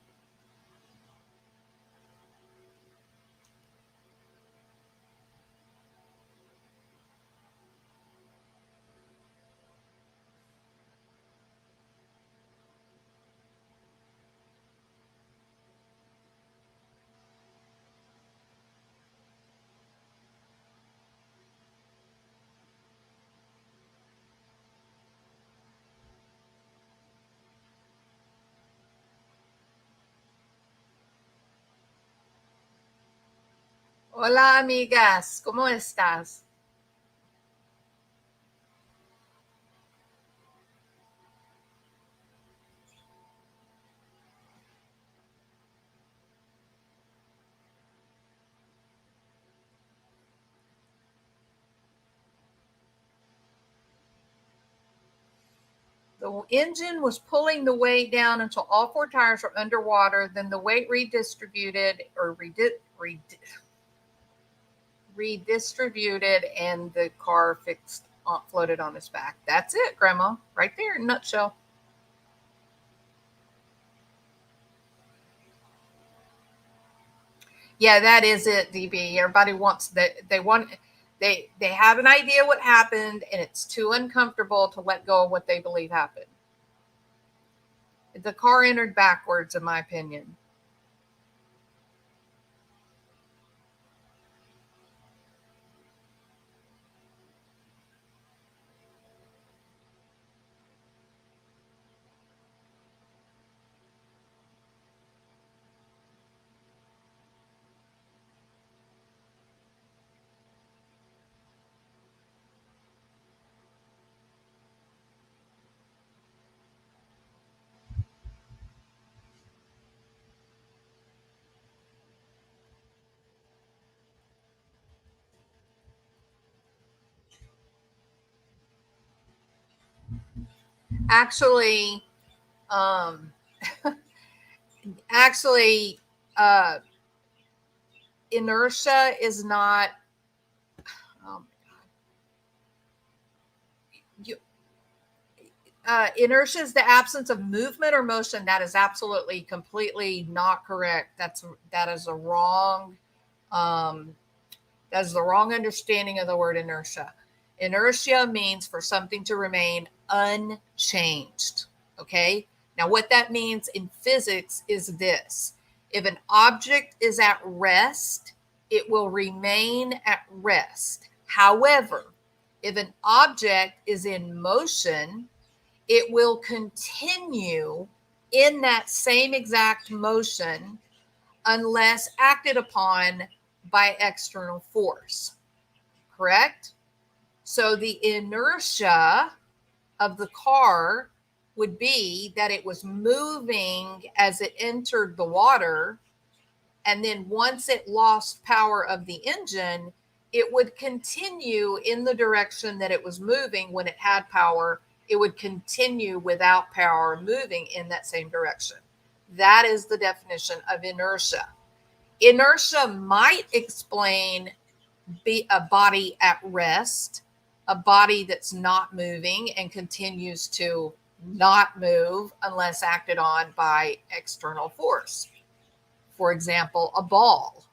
Hola, amigas. ¿Cómo estás? The engine was pulling the weight down until all four tires were underwater. Then the weight redistributed redistributed, and the car floated on its back. That's it, Grandma. Right there, in a nutshell. Yeah, that is it, DB. Everybody wants that. They have an idea what happened, and it's too uncomfortable to let go of what they believe happened. The car entered backwards, in my opinion. Actually, um, actually, uh, inertia is not. Um, you, Inertia is the absence of movement or motion. That is absolutely, completely not correct. That is a wrong. Um, that is the wrong understanding of the word inertia. Inertia means for something to remain unchanged. Okay. Now, what that means in physics is this: if an object is at rest, it will remain at rest. However, if an object is in motion, it will continue in that same exact motion unless acted upon by external force. Correct? So the inertia of the car would be that it was moving as it entered the water. And then once it lost power of the engine, it would continue in the direction that it was moving when it had power. It would continue without power, moving in that same direction. That is the definition of inertia. Inertia might explain a body at rest, a body that's not moving and continues to not move unless acted on by external force. For example, a ball.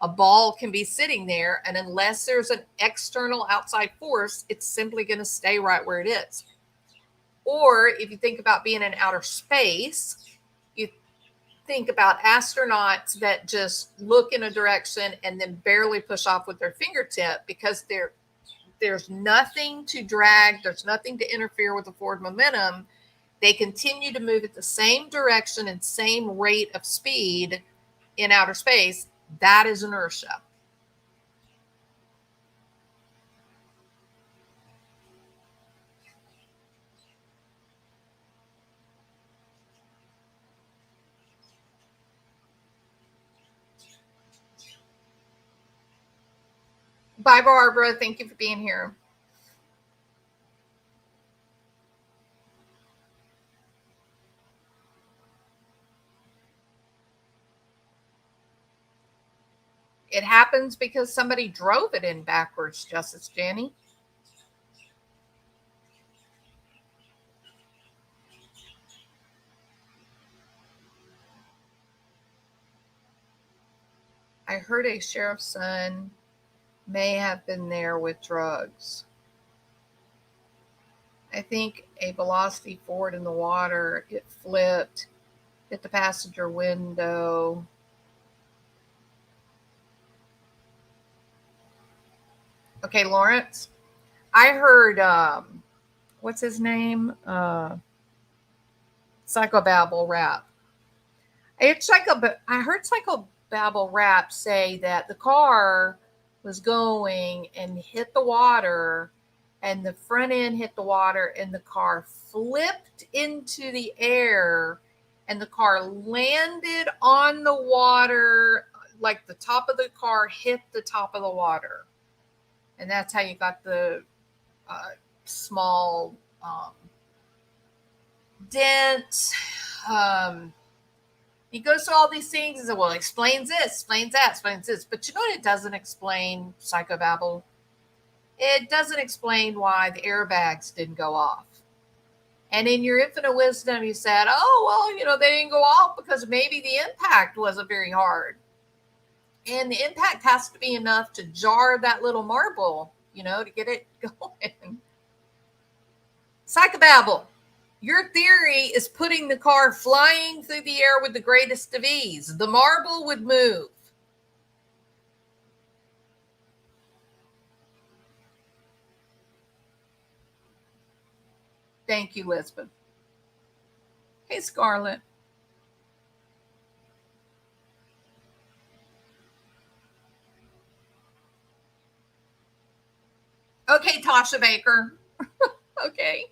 A ball can be sitting there, and unless there's an external outside force, it's simply going to stay right where it is. Or if you think about being in outer space, you think about astronauts that just look in a direction and then barely push off with their fingertip because there's nothing to drag, there's nothing to interfere with the forward momentum. They continue to move at the same direction and same rate of speed in outer space. That is inertia. Bye, Barbara. Thank you for being here. It happens because somebody drove it in backwards, Justice Jenny. I heard a sheriff's son may have been there with drugs. I think a velocity forward in the water, it flipped, hit the passenger window. Okay, Lawrence. I heard what's his name? Psychobabble Rap. I heard Psychobabble Rap say that the car was going and hit the water, and the front end hit the water, and the car flipped into the air, and the car landed on the water, like the top of the car hit the top of the water. And that's how you got the small dent. He goes through all these things and says, well, explains this, explains that, explains this. But you know what it doesn't explain, Psychobabble? It doesn't explain why the airbags didn't go off. And in your infinite wisdom, you said, oh, well, they didn't go off because maybe the impact wasn't very hard. And the impact has to be enough to jar that little marble, to get it going. Psychobabble. Your theory is putting the car flying through the air with the greatest of ease. The marble would move. Thank you, Lisbon. Hey, Scarlett. Okay, Tasha Baker. Okay.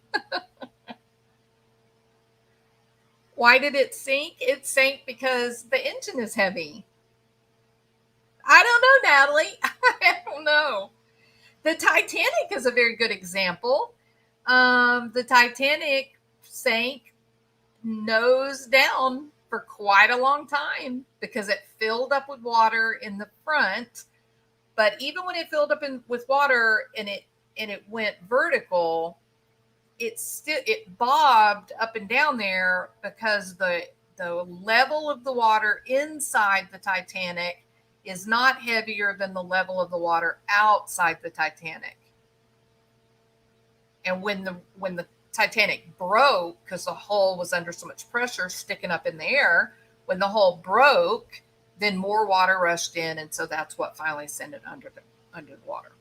Why did it sink? It sank because the engine is heavy. I don't know, Natalie. I don't know. The Titanic is a very good example. The Titanic sank nose down for quite a long time because it filled up with water in the front. But even when it filled up with water and it went vertical, it bobbed up and down there because the level of the water inside the Titanic is not heavier than the level of the water outside the Titanic. And when the Titanic broke, because the hull was under so much pressure sticking up in the air, when the hull broke, then more water rushed in, and so that's what finally sent it under the water.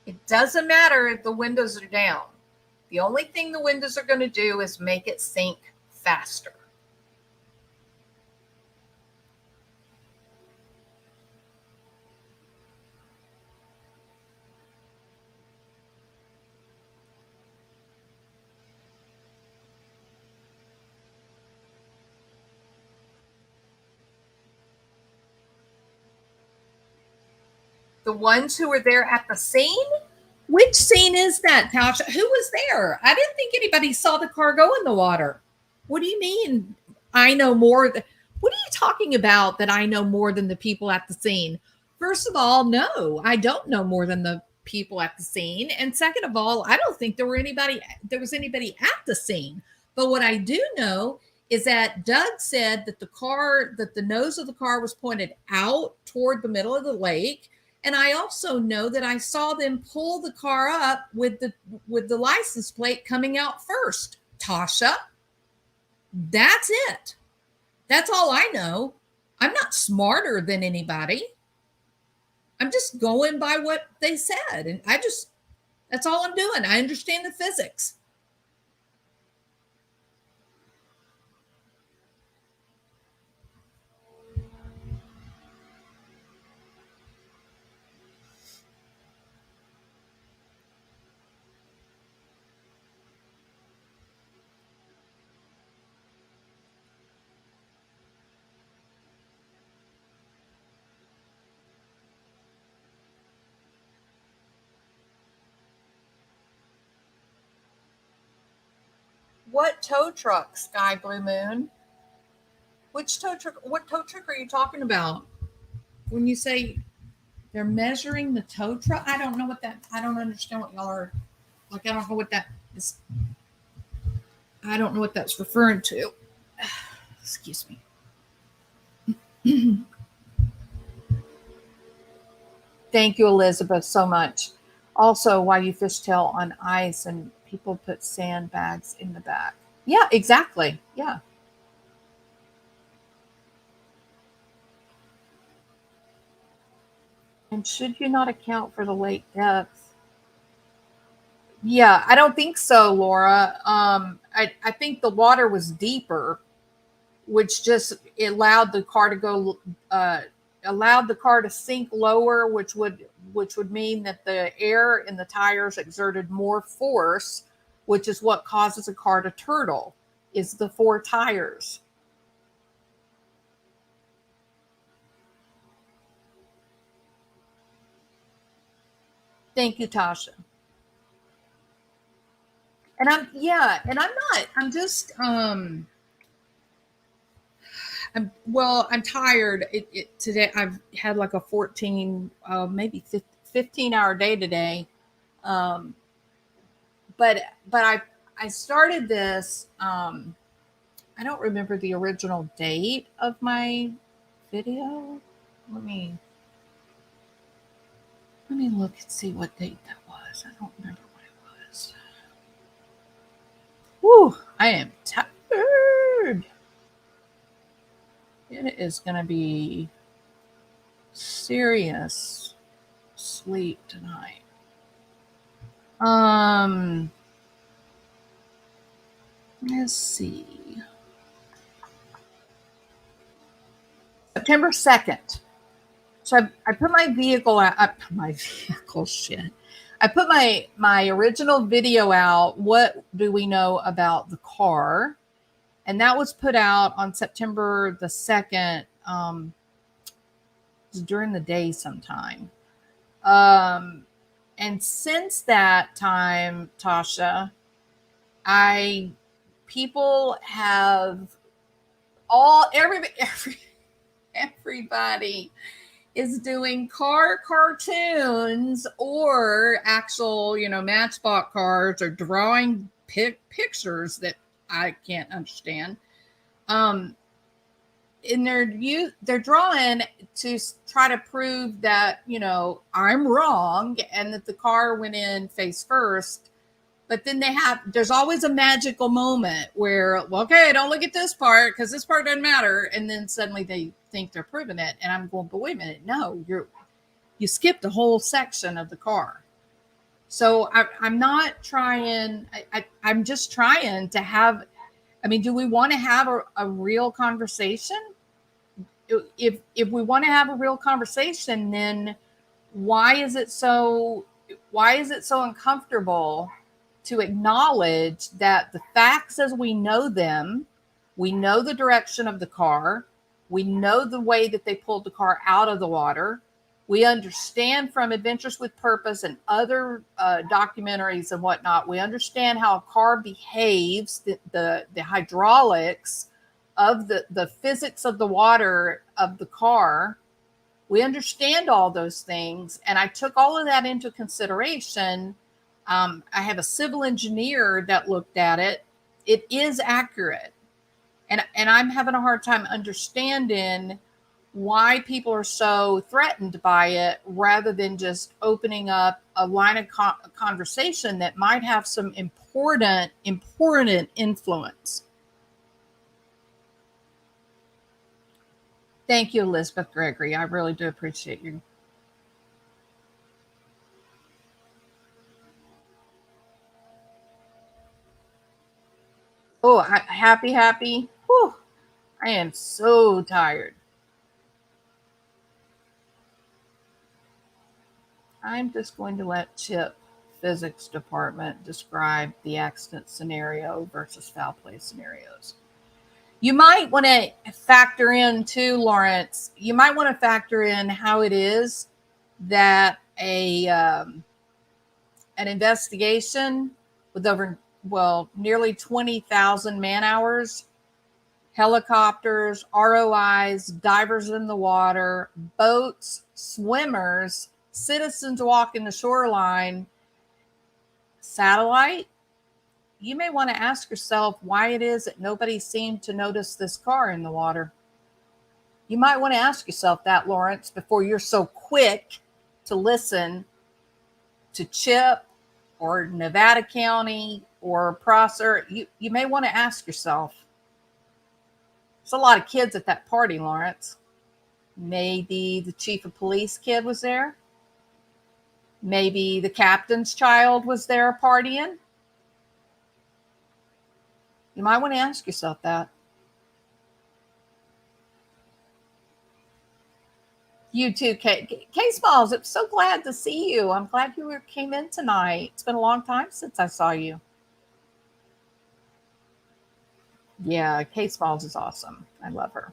It doesn't matter if the windows are down. The only thing the windows are going to do is make it sink faster. The ones who were there at the scene? Which scene is that, Tasha? Who was there? I didn't think anybody saw the car go in the water. What do you mean? I know more. What are you talking about that I know more than the people at the scene? First of all, no, I don't know more than the people at the scene. And second of all, I don't think there was anybody at the scene. But what I do know is that Doug said that the nose of the car was pointed out toward the middle of the lake. And I also know that I saw them pull the car up with the license plate coming out first. Tasha, that's it. That's all I know. I'm not smarter than anybody. I'm just going by what they said. And that's all I'm doing. I understand the physics. What tow truck, Sky Blue Moon? Which tow truck? What tow truck are you talking about? When you say they're measuring the tow truck, I don't know what that. I don't understand what y'all are like. I don't know what that is. I don't know what that's referring to. Excuse me. Thank you, Elizabeth, so much. Also, why you fishtail on ice and people put sandbags in the back. Yeah, exactly. Yeah. And should you not account for the lake depth? Yeah, I don't think so, Laura. I think the water was deeper, which just allowed the car to go allowed the car to sink lower, which would mean that the air in the tires exerted more force, which is what causes a car to turtle, is the four tires. Thank you, Tasha. And I'm just I'm tired. Today I've had like a 14 maybe 15-hour day today. Um but I started this I don't remember the original date of my video. Let me look and see what date that was. I don't remember what it was. Whew, I am tired. It is going to be serious sleep tonight. Let's see. September 2nd. So I put my vehicle out. My vehicle shit. I put my original video out. What do we know about the car? And that was put out on September the 2nd. It was during the day sometime. And since that time, Tasha, people have everybody is doing car cartoons or actual, matchbox cars or drawing pictures that I can't understand. And they're drawing to try to prove that, I'm wrong and that the car went in face first. But then there's always a magical moment where, well, okay, don't look at this part because this part doesn't matter. And then suddenly they think they're proving it. And I'm going, but wait a minute. No, you skipped a whole section of the car. So I'm not trying. I'm just trying to have, do we want to have a real conversation? If we want to have a real conversation, then why is it so uncomfortable to acknowledge that the facts as we know them, we know the direction of the car, we know the way that they pulled the car out of the water, we understand from Adventures with Purpose and other documentaries and whatnot, we understand how a car behaves, the hydraulics of the physics of the water of the car. We understand all those things. And I took all of that into consideration. I have a civil engineer that looked at it. It is accurate. And I'm having a hard time understanding why people are so threatened by it rather than just opening up a line of conversation that might have some important influence. Thank you, Elizabeth Gregory. I really do appreciate you. Oh, happy. Whew, I am so tired. I'm just going to let Chip, physics department, describe the accident scenario versus foul play scenarios. You might want to factor in too, Lawrence. You might want to factor in how it is that an investigation with over nearly 20,000 man hours, helicopters, ROIs, divers in the water, boats, swimmers, citizens walking the shoreline, satellite. You may want to ask yourself why it is that nobody seemed to notice this car in the water. You might want to ask yourself that, Lawrence, before you're so quick to listen to Chip or Nevada County or Prosser. You may want to ask yourself. There's a lot of kids at that party, Lawrence. Maybe the chief of police kid was there. Maybe the captain's child was there partying. You might want to ask yourself that. You too, K-Smalls. I'm so glad to see you. I'm glad you came in tonight. It's been a long time since I saw you. Yeah, K-Smalls is awesome. I love her.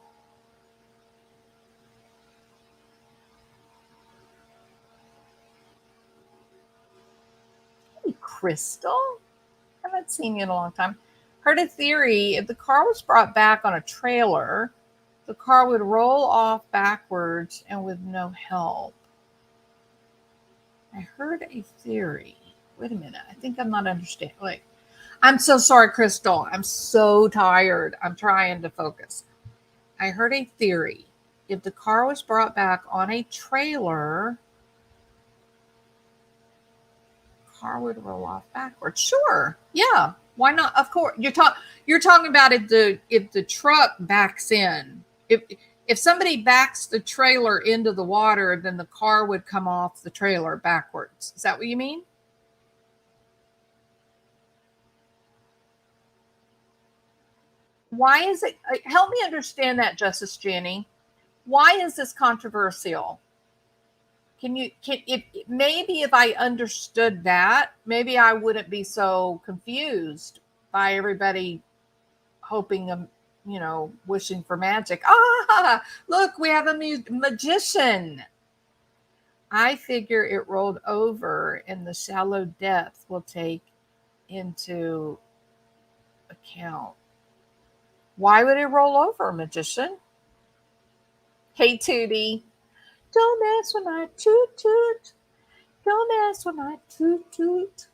Hey, Crystal. I haven't seen you in a long time. Heard a theory: if the car was brought back on a trailer, the car would roll off backwards and with no help. I heard a theory. Wait a minute. I think I'm not understanding. Like, I'm so sorry, Crystal. I'm so tired. I'm trying to focus. I heard a theory. If the car was brought back on a trailer, car would roll off backwards. Sure. Yeah. Why not? Of course. You're talking about if the truck backs in. If somebody backs the trailer into the water, then the car would come off the trailer backwards. Is that what you mean? Why is it? Help me understand that, Justice Jenny. Why is this controversial? If maybe if I understood that, maybe I wouldn't be so confused by everybody hoping, wishing for magic. Ah, look, we have a magician. I figure it rolled over and the shallow depth will take into account. Why would it roll over, magician? Hey, Tootie. Don't mess with my toot toot. Don't mess with my toot toot.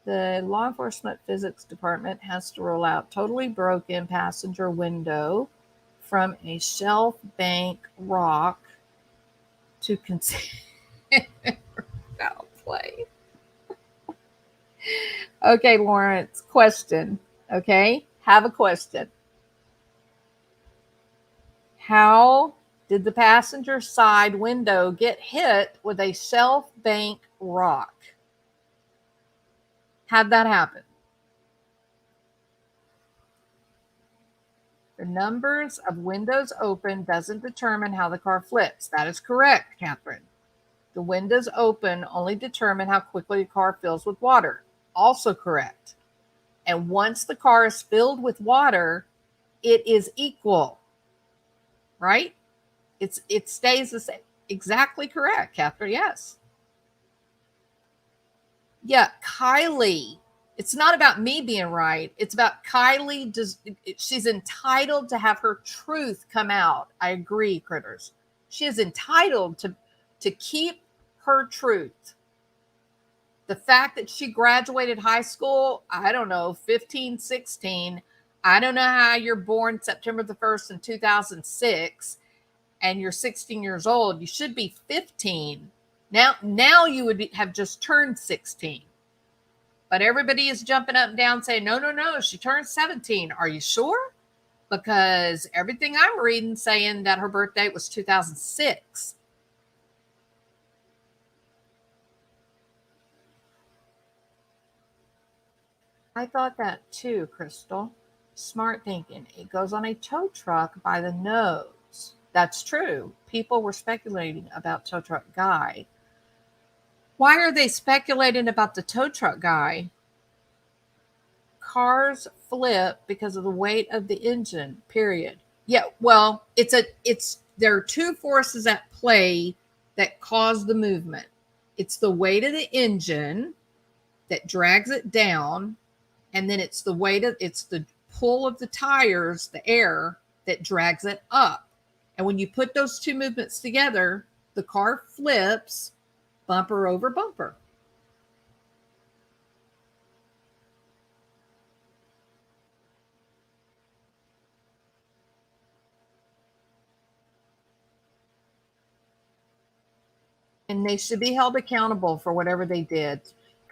The law enforcement physics department has to roll out totally broken passenger window from a shelf bank rock to consider foul play. Okay, Lawrence, question. Okay, have a question. How did the passenger side window get hit with a shelf bank rock? How'd that happen? The numbers of windows open doesn't determine how the car flips. That is correct, Catherine. The windows open only determine how quickly the car fills with water. Also correct. And once the car is filled with water, it is equal. Right? It stays the same. Exactly correct, Catherine. Yes. Yeah, Kiely. It's not about me being right. It's about Kiely. She's entitled to have her truth come out. I agree, critters. She is entitled to keep her truth. The fact that she graduated high school, I don't know, 15, 16. I don't know how you're born September the 1st in 2006 and you're 16 years old. You should be 15. Now you would have just turned 16. But everybody is jumping up and down saying, no, no, no, she turned 17. Are you sure? Because everything I'm reading saying that her birthday was 2006. I thought that too, Crystal. Smart thinking. It goes on a tow truck by the nose. That's true. People were speculating about tow truck guy. Why are they speculating about the tow truck guy? Cars flip because of the weight of the engine, period. Yeah, well, there are two forces at play that cause the movement. It's the weight of the engine that drags it down, and then it's the pull of the tires, the air that drags it up. And when you put those two movements together, the car flips bumper over bumper. And they should be held accountable for whatever they did.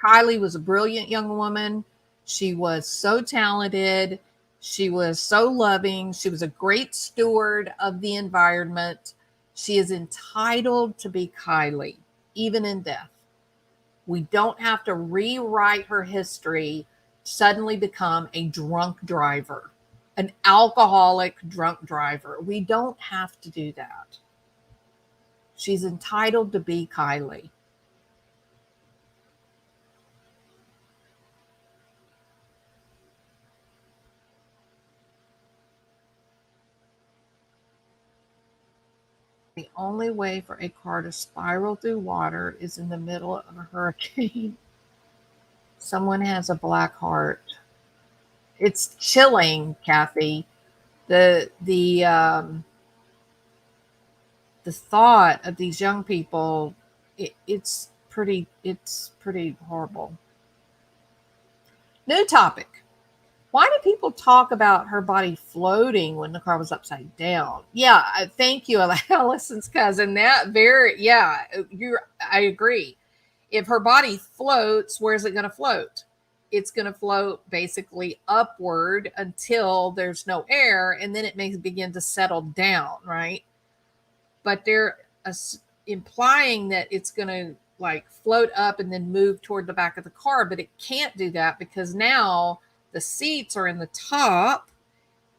Kiely was a brilliant young woman. She was so talented. She was so loving. She was a great steward of the environment. She is entitled to be Kiely, even in death. We don't have to rewrite her history, suddenly become a drunk driver, an alcoholic drunk driver. We don't have to do that. She's entitled to be Kiely. The only way for a car to spiral through water is in the middle of a hurricane. Someone has a black heart. It's chilling, Kathy. The thought of these young people, it's pretty horrible. New topic. Why do people talk about her body floating when the car was upside down? Yeah, thank you, Allison's cousin. That very, yeah, I agree. If her body floats, where's it going to float? It's going to float basically upward until there's no air, and then it may begin to settle down, right? But they're implying that it's going to like float up and then move toward the back of the car, but it can't do that because now the seats are in the top,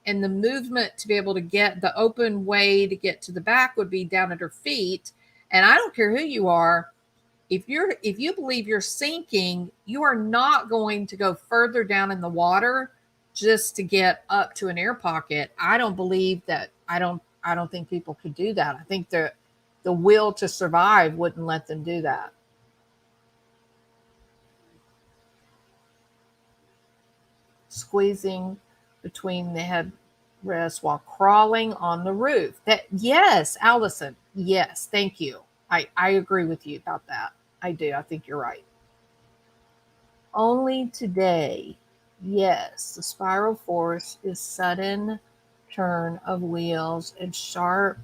and the movement to be able to get the open way to get to the back would be down at her feet. And I don't care who you are, if you believe you're sinking, you are not going to go further down in the water just to get up to an air pocket. I don't believe that. I don't think people could do that. I think the will to survive wouldn't let them do that. Squeezing between the headrests while crawling on the roof. That, yes, Allison. Yes, thank you. I agree with you about that. I do. I think you're right. Only today. Yes, the spiral force is sudden turn of wheels and sharp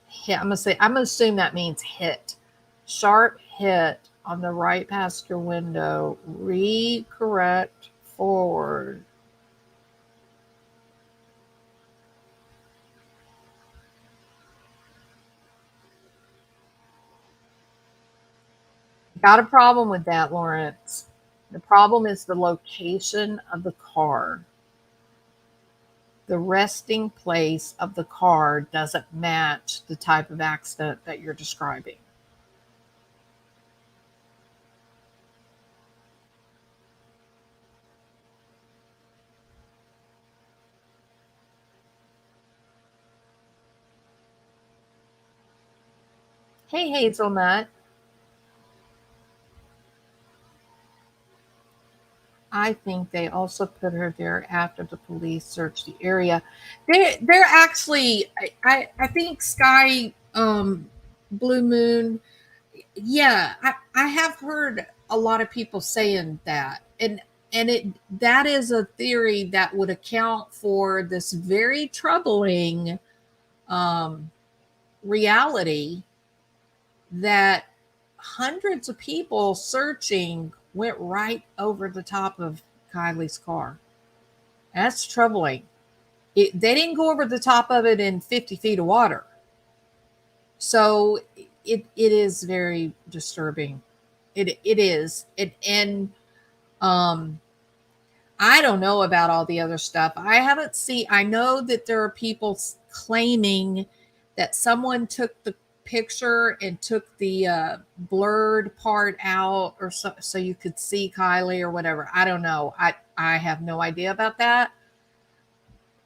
hit. I'm gonna assume that means hit. Sharp hit on the right passenger window. Recorrect forward. Got a problem with that, Lawrence. The problem is the location of the car. The resting place of the car doesn't match the type of accident that you're describing. Hey, Hazelnut. I think they also put her there after the police searched the area. They're actually, I think Sky, Blue Moon. Yeah, I have heard a lot of people saying that, and it that is a theory that would account for this very troubling um, reality that hundreds of people searching went right over the top of Kylie's car. That's troubling. They didn't go over the top of it in 50 feet of water. So it is very disturbing. It is. And um I don't know about all the other stuff. I haven't seen, I know that there are people claiming that someone took the picture and took the blurred part out, or so you could see Kylie or whatever. I don't know. I have no idea about that.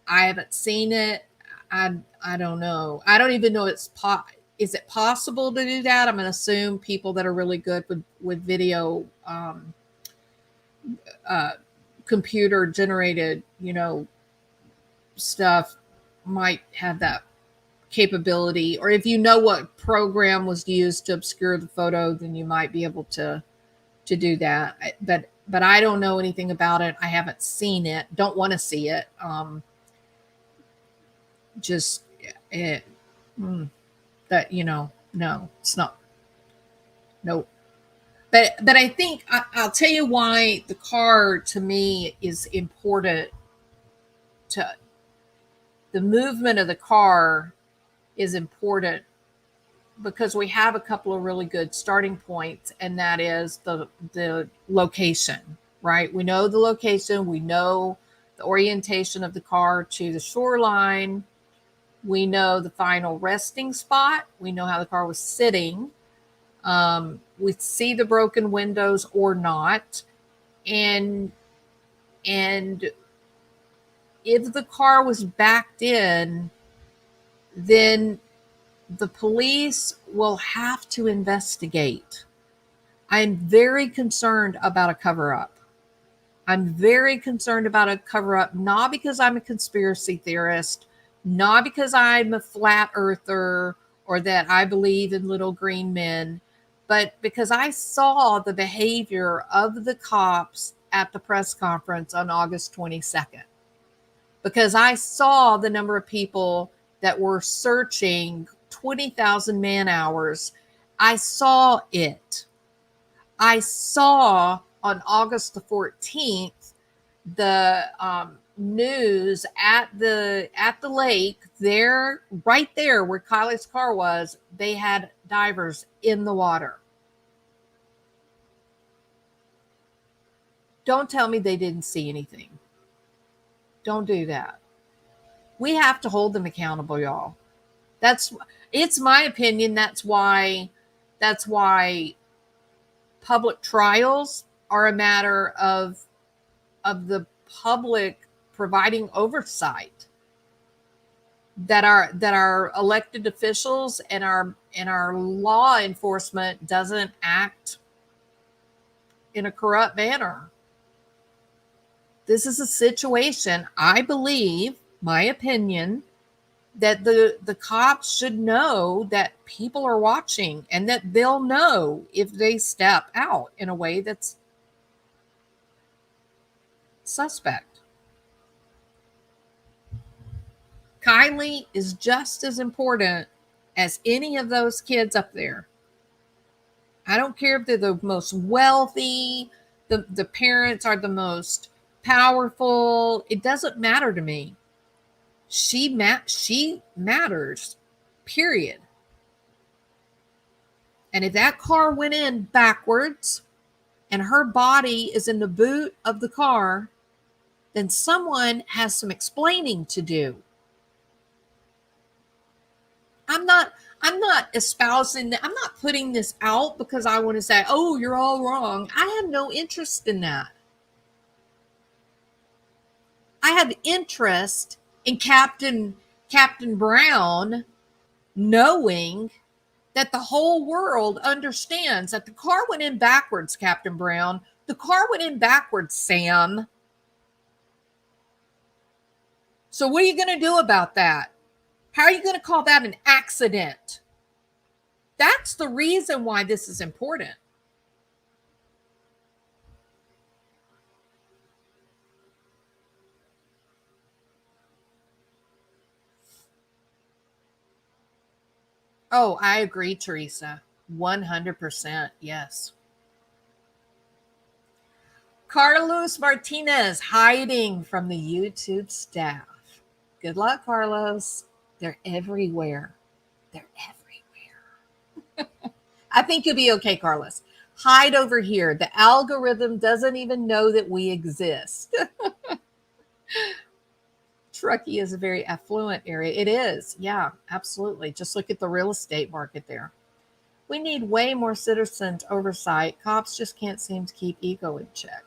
I haven't seen it. I don't know. I don't even know is it possible to do that? I'm going to assume people that are really good with video, uh, computer generated, stuff might have that capability. Or if you know what program was used to obscure the photo, then you might be able to do that. But I don't know anything about it. I haven't seen it. Don't want to see it. Just it, that no, it's not. Nope. But I think I'll tell you why the car to me is important. To the movement of the car is important because we have a couple of really good starting points, and that is the location, right? We know the location, we know the orientation of the car to the shoreline, we know the final resting spot, we know how the car was sitting, we see the broken windows or not, and if the car was backed in, then the police will have to investigate. I'm very concerned about a cover up. I'm very concerned about a cover up, not because I'm a conspiracy theorist, not because I'm a flat earther or that I believe in little green men, but because I saw the behavior of the cops at the press conference on August 22nd. Because I saw the number of people that were searching 20,000 man hours. I saw it. I saw on August the 14th the news at the lake there, right there where Kylie's car was. They had divers in the water. Don't tell me they didn't see anything. Don't do that. We have to hold them accountable, y'all. It's my opinion. That's why public trials are a matter of the public providing oversight, that our elected officials and our law enforcement doesn't act in a corrupt manner. This is a situation, I believe, my opinion, that the cops should know that people are watching, and that they'll know if they step out in a way that's suspect. Kylie is just as important as any of those kids up there. I don't care if they're the most wealthy, the parents are the most powerful. It doesn't matter to me. She matters, period. And if that car went in backwards and her body is in the boot of the car, then someone has some explaining to do. I'm not espousing that. I'm not putting this out because I want to say, oh, you're all wrong. I have no interest in that. I have interest in Captain Brown knowing that the whole world understands that the car went in backwards, Captain Brown. The car went in backwards, Sam. So what are you going to do about that? How are you going to call that an accident? That's the reason why this is important. Oh, I agree, Teresa. 100%. Yes. Carlos Martinez hiding from the YouTube staff. Good luck, Carlos. They're everywhere. They're everywhere. I think you'll be okay, Carlos. Hide over here. The algorithm doesn't even know that we exist. Truckee is a very affluent area. It is. Yeah, absolutely. Just look at the real estate market there. We need way more citizens oversight. Cops just can't seem to keep ego in check.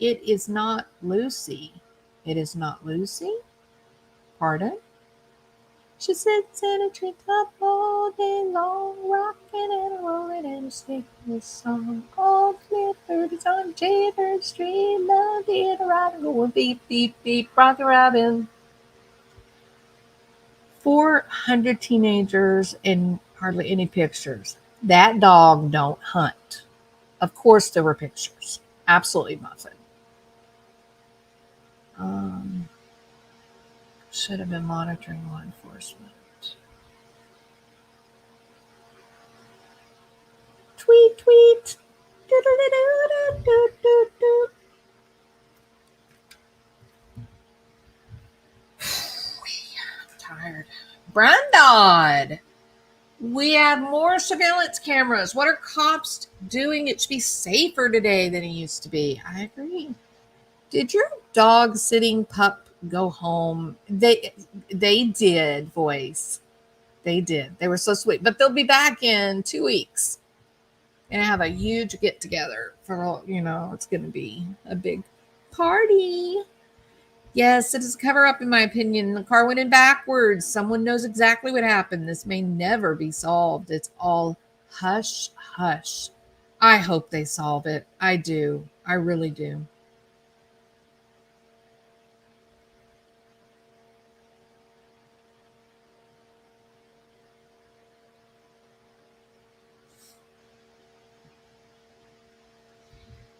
It is not Lucy. It is not Lucy. Pardon? She sits in a treetop all day long, rocking and rolling and singing this song. All the little birds on Jaybird Street love to hear the robin going beep, beep, beep, rockin' robin. 400 teenagers and hardly any pictures. That dog don't hunt. Of course there were pictures. Absolutely nothing. Should have been monitoring law enforcement. Tweet, tweet. I'm tired. Brandon, we have more surveillance cameras. What are cops doing? It should be safer today than it used to be. I agree. Did your dog sitting pup go home? They did, voice. They did. They were so sweet. But they'll be back in 2 weeks. And have a huge get together for, it's going to be a big party. Yes, it is a cover up, in my opinion. The car went in backwards. Someone knows exactly what happened. This may never be solved. It's all hush, hush. I hope they solve it. I do. I really do.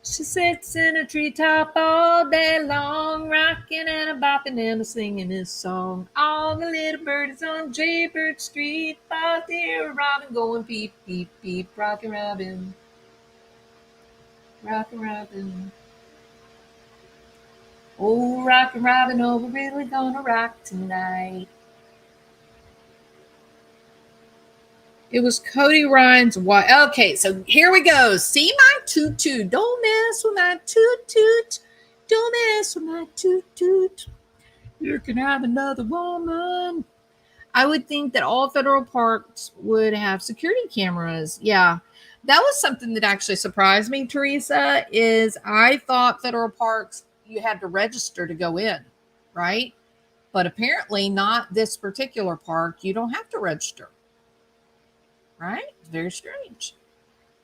She sits in a treetop all day long, rocking and a bopping and a singing this song. All the little birds on Jaybird Street thought they were robin going beep, beep, beep, rockin' robin. Rockin' robin. Oh, rockin' robin, oh, we're really gonna rock tonight. It was Cody Ryan's wife. Okay, so here we go. See my toot toot. Don't mess with my toot toot. Don't mess with my toot toot. You can have another woman. I would think that all federal parks would have security cameras. Yeah. That was something that actually surprised me, Teresa, is I thought federal parks, you had to register to go in, right? But apparently not this particular park. You don't have to register. Right? It's very strange.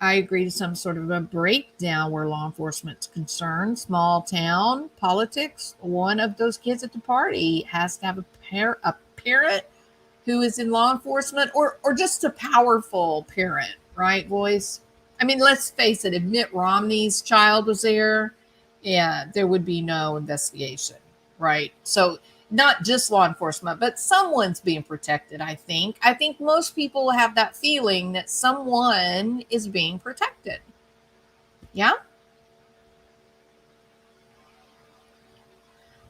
I agree to some sort of a breakdown where law enforcement's concerned. Small town politics. One of those kids at the party has to have a parent who is in law enforcement, or just a powerful parent, right, voice? I mean, let's face it, if Mitt Romney's child was there, yeah, there would be no investigation, right? So not just law enforcement, but someone's being protected, I think. I think most people have that feeling that someone is being protected. Yeah?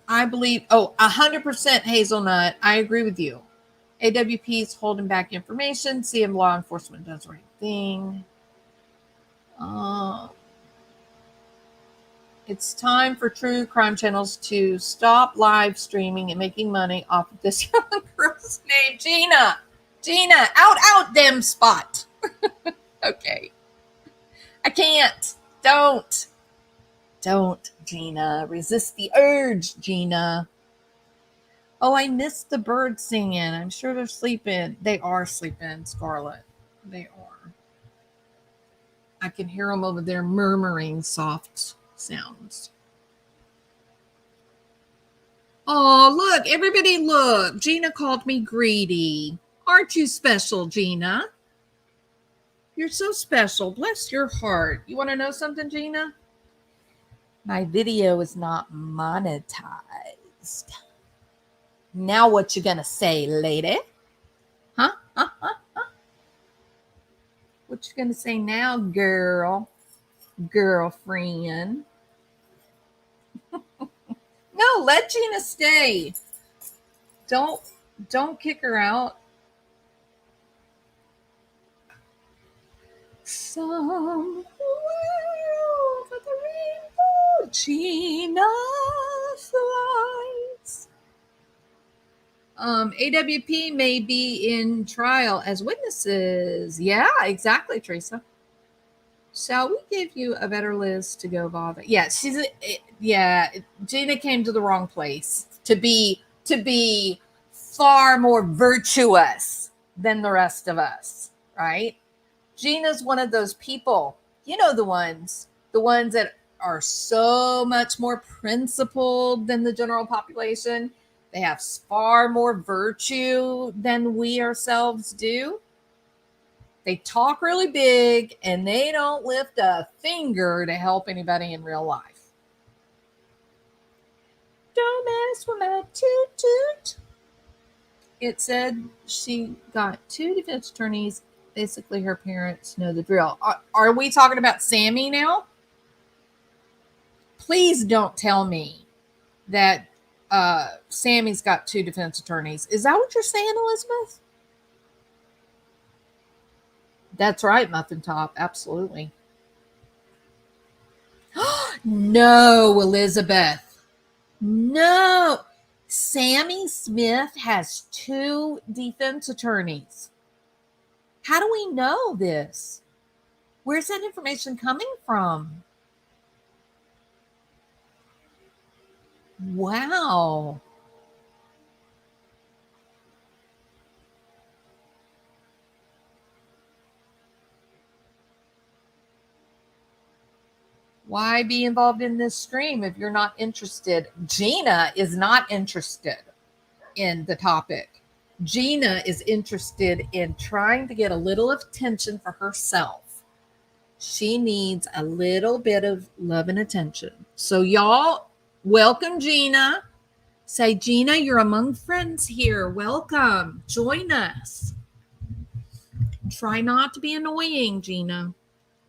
I believe, 100% Hazelnut. I agree with you. AWP is holding back information. See if law enforcement does the right thing. It's time for true crime channels to stop live streaming and making money off of this young girl's name, Gina. Gina, out, them spot. Okay. I can't. Don't, Gina. Resist the urge, Gina. Oh, I missed the birds singing. I'm sure they're sleeping. They are sleeping, Scarlett. They are. I can hear them over there murmuring soft sounds. Oh, look, everybody look. Gina called me greedy. Aren't you special, Gina? You're so special. Bless your heart. You want to know something, Gina? My video is not monetized. Now what you gonna say, lady? Huh? What you gonna say now, girlfriend? No, let Gina stay. Don't kick her out. Somewhere over the rainbow, Gina flies. AWP may be in trial as witnesses. Yeah, exactly, Teresa. Shall we give you a better list to go bother? Yeah, Gina came to the wrong place to be far more virtuous than the rest of us, right? Gina's one of those people, you know, the ones that are so much more principled than the general population. They have far more virtue than we ourselves do. They talk really big and they don't lift a finger to help anybody in real life. Don't mess with my toot toot. It said she got 2 defense attorneys. Basically, her parents know the drill. Are we talking about Sammy now? Please don't tell me that Sammy's got 2 defense attorneys. Is that what you're saying, Elizabeth? That's right, Muffin Top. Absolutely. No, Elizabeth. No. Sammy Smith has 2 defense attorneys. How do we know this? Where's that information coming from? Wow. Why be involved in this stream if you're not interested? Gina is not interested in the topic. Gina is interested in trying to get a little attention for herself. She needs a little bit of love and attention. So y'all, welcome Gina. Say, Gina, you're among friends here. Welcome. Join us. Try not to be annoying, Gina.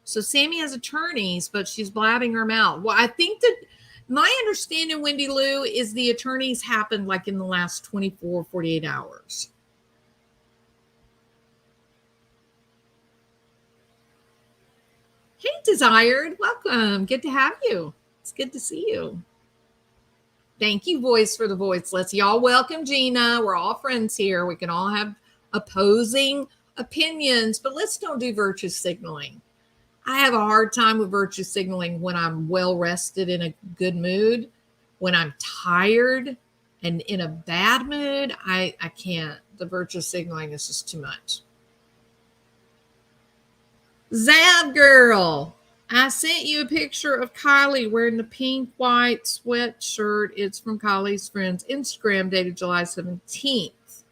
So Sammy has attorneys, but she's blabbing her mouth. Well, I think that my understanding, Wendy Lou, is the attorneys happened like in the last 24, 48 hours. Hey, Desired. Welcome. Good to have you. It's good to see you. Thank you, Voice for the Voiceless. Y'all welcome Gina. We're all friends here. We can all have opposing opinions, but let's don't do virtue signaling. I have a hard time with virtue signaling when I'm well rested in a good mood. When I'm tired and in a bad mood, I can't. The virtue signaling is just too much. Zab girl, I sent you a picture of Kylie wearing the pink white sweatshirt. It's from Kylie's friend's Instagram dated July 17th.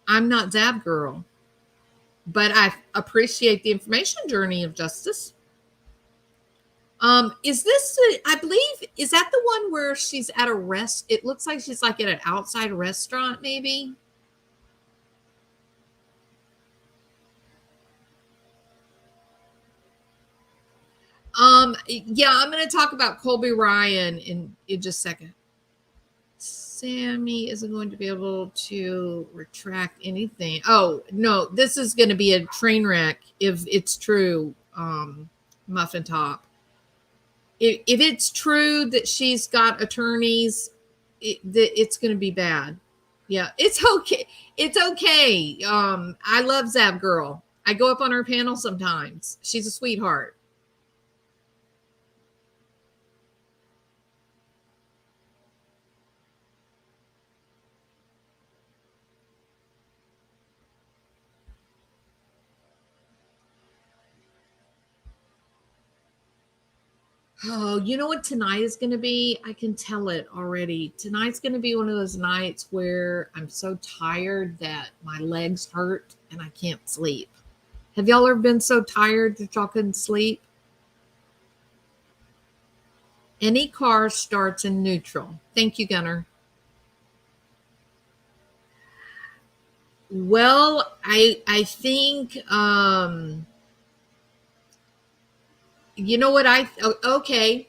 I'm not Zab girl, but I appreciate the information, Journey of Justice. Is this, I believe, is that the one where she's at a it looks like she's like at an outside restaurant, maybe? Yeah, I'm going to talk about Colby Ryan in just a second. Sammy isn't going to be able to retract anything. Oh, no, this is going to be a train wreck if it's true, Muffin Top. If it's true that she's got attorneys, it's going to be bad. Yeah, it's okay. It's okay. I love Zab Girl. I go up on her panel sometimes. She's a sweetheart. Oh, you know what tonight is going to be? I can tell it already. Tonight's going to be one of those nights where I'm so tired that my legs hurt and I can't sleep. Have y'all ever been so tired that y'all couldn't sleep? Any car starts in neutral. Thank you, Gunnar. Well, I think you know what okay.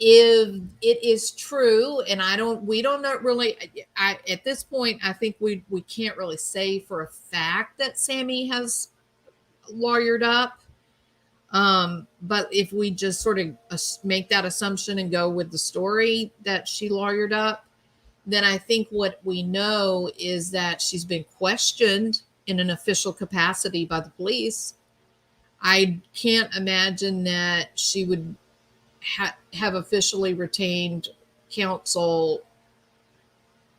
If it is true, and we don't know really, at this point I think we can't really say for a fact that Sammy has lawyered up. But if we just sort of make that assumption and go with the story that she lawyered up, then I think what we know is that she's been questioned in an official capacity by the police. I can't imagine that she would have officially retained counsel.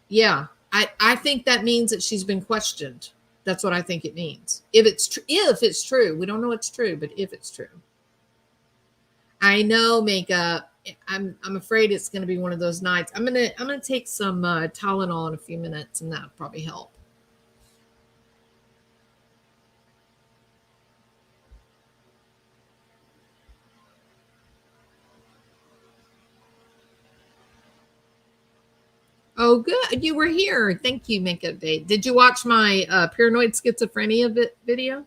Yeah, I think that means that she's been questioned. That's what I think it means. If it's true, we don't know it's true, but if it's true, I know makeup. I'm afraid it's going to be one of those nights. I'm gonna take some Tylenol in a few minutes, and that'll probably help. Oh, good. You were here. Thank you, Makeup Day. Did you watch my paranoid schizophrenia video?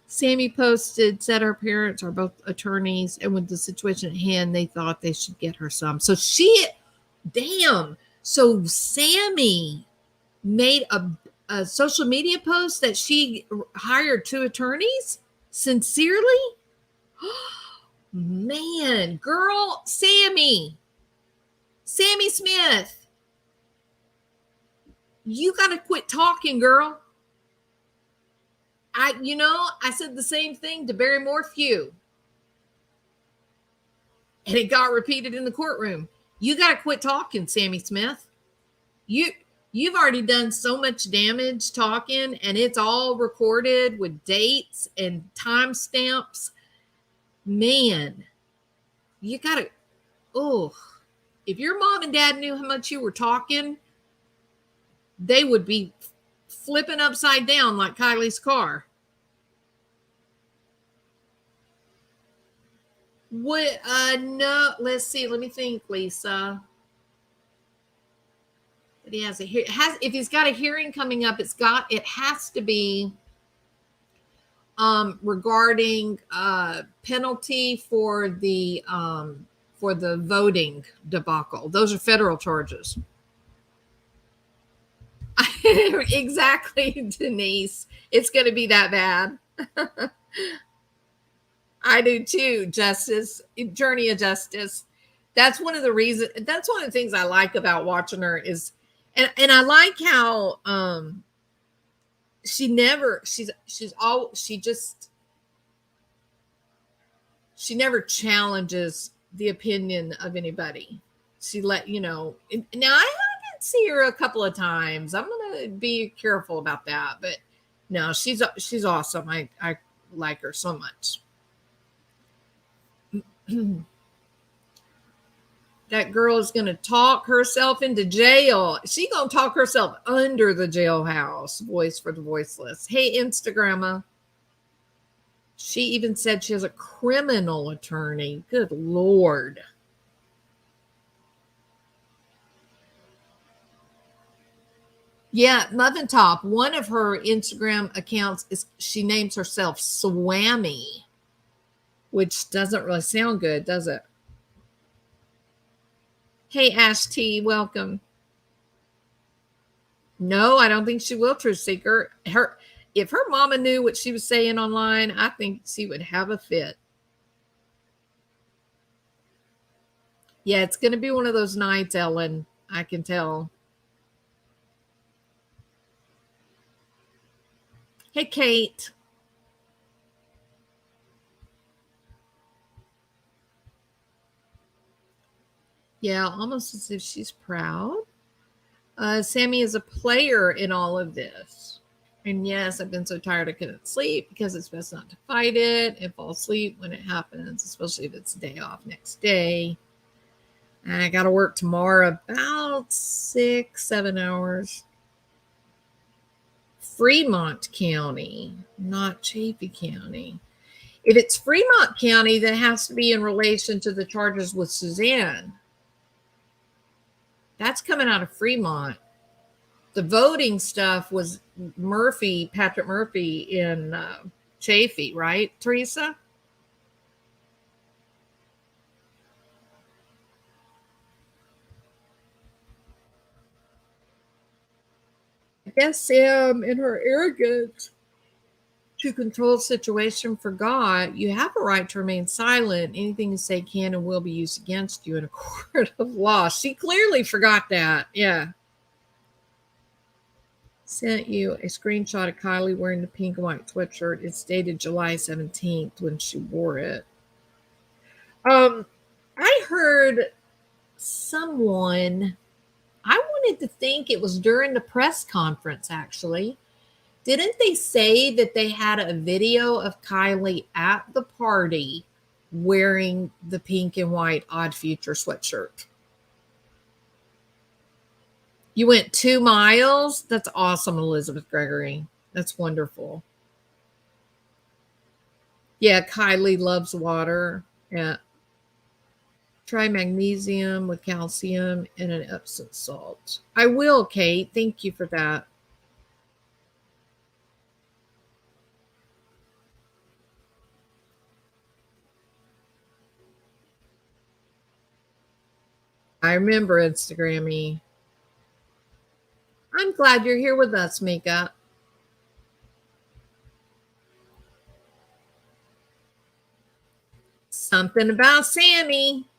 Sammy posted, said her parents are both attorneys, and with the situation at hand, they thought they should get her some. So damn. So Sammy made a social media post that she hired 2 attorneys? Sincerely? Man, girl, Sammy Smith, you got to quit talking, girl. I said the same thing to Barrymore Few, and it got repeated in the courtroom. You got to quit talking, Sammy Smith. You've already done so much damage talking, and it's all recorded with dates and timestamps. Man, you got to, oh, if your mom and dad knew how much you were talking, they would be flipping upside down like Kylie's car. What? No. Let's see. Let me think, Lisa. That he has if he's got a hearing coming up, it has to be regarding penalty for the voting debacle. Those are federal charges. Exactly, Denise. It's going to be that bad. I do too. Justice, Journey of Justice. That's one of the reasons. That's one of the things I like about watching her is, and I like how she never she never challenges the opinion of anybody. She let now I did see her a couple of times. I'm gonna be careful about that, but no, she's awesome. I like her so much. That girl is going to talk herself into jail. She going to talk herself under the jailhouse. Voice for the voiceless. Hey, Instagramma. She even said she has a criminal attorney. Good Lord. Yeah, Muffin Top. One of her Instagram accounts she names herself Swammy, which doesn't really sound good, does it? Hey, Ash T, welcome. No, I don't think she will, Truth Seeker. If her mama knew what she was saying online, I think she would have a fit. Yeah, it's going to be one of those nights, Ellen. I can tell. Hey, Kate. Yeah, almost as if she's proud. Sammy is a player in all of this. And yes, I've been so tired I couldn't sleep because it's best not to fight it and fall asleep when it happens, especially if it's a day off next day. I got to work tomorrow about 6-7 hours. Fremont County, not Chaffee County. If it's Fremont County, that has to be in relation to the charges with Suzanne. That's coming out of Fremont. The voting stuff was Patrick Murphy in Chaffee, right, Teresa? I guess Sam, in her arrogance to control the situation, forgot you have a right to remain silent. Anything you say can and will be used against you in a court of law. She clearly forgot that. Yeah. Sent you a screenshot of Kylie wearing the pink and white sweatshirt. It's dated July 17th when she wore it. I heard someone, I wanted to think it was during the press conference, actually. Didn't they say that they had a video of Kylie at the party wearing the pink and white Odd Future sweatshirt? You went 2 miles? That's awesome, Elizabeth Gregory. That's wonderful. Yeah, Kylie loves water. Yeah. Try magnesium with calcium and an Epsom salt. I will, Kate. Thank you for that. I remember Instagrammy. I'm glad you're here with us, Mika. Something about Sammy.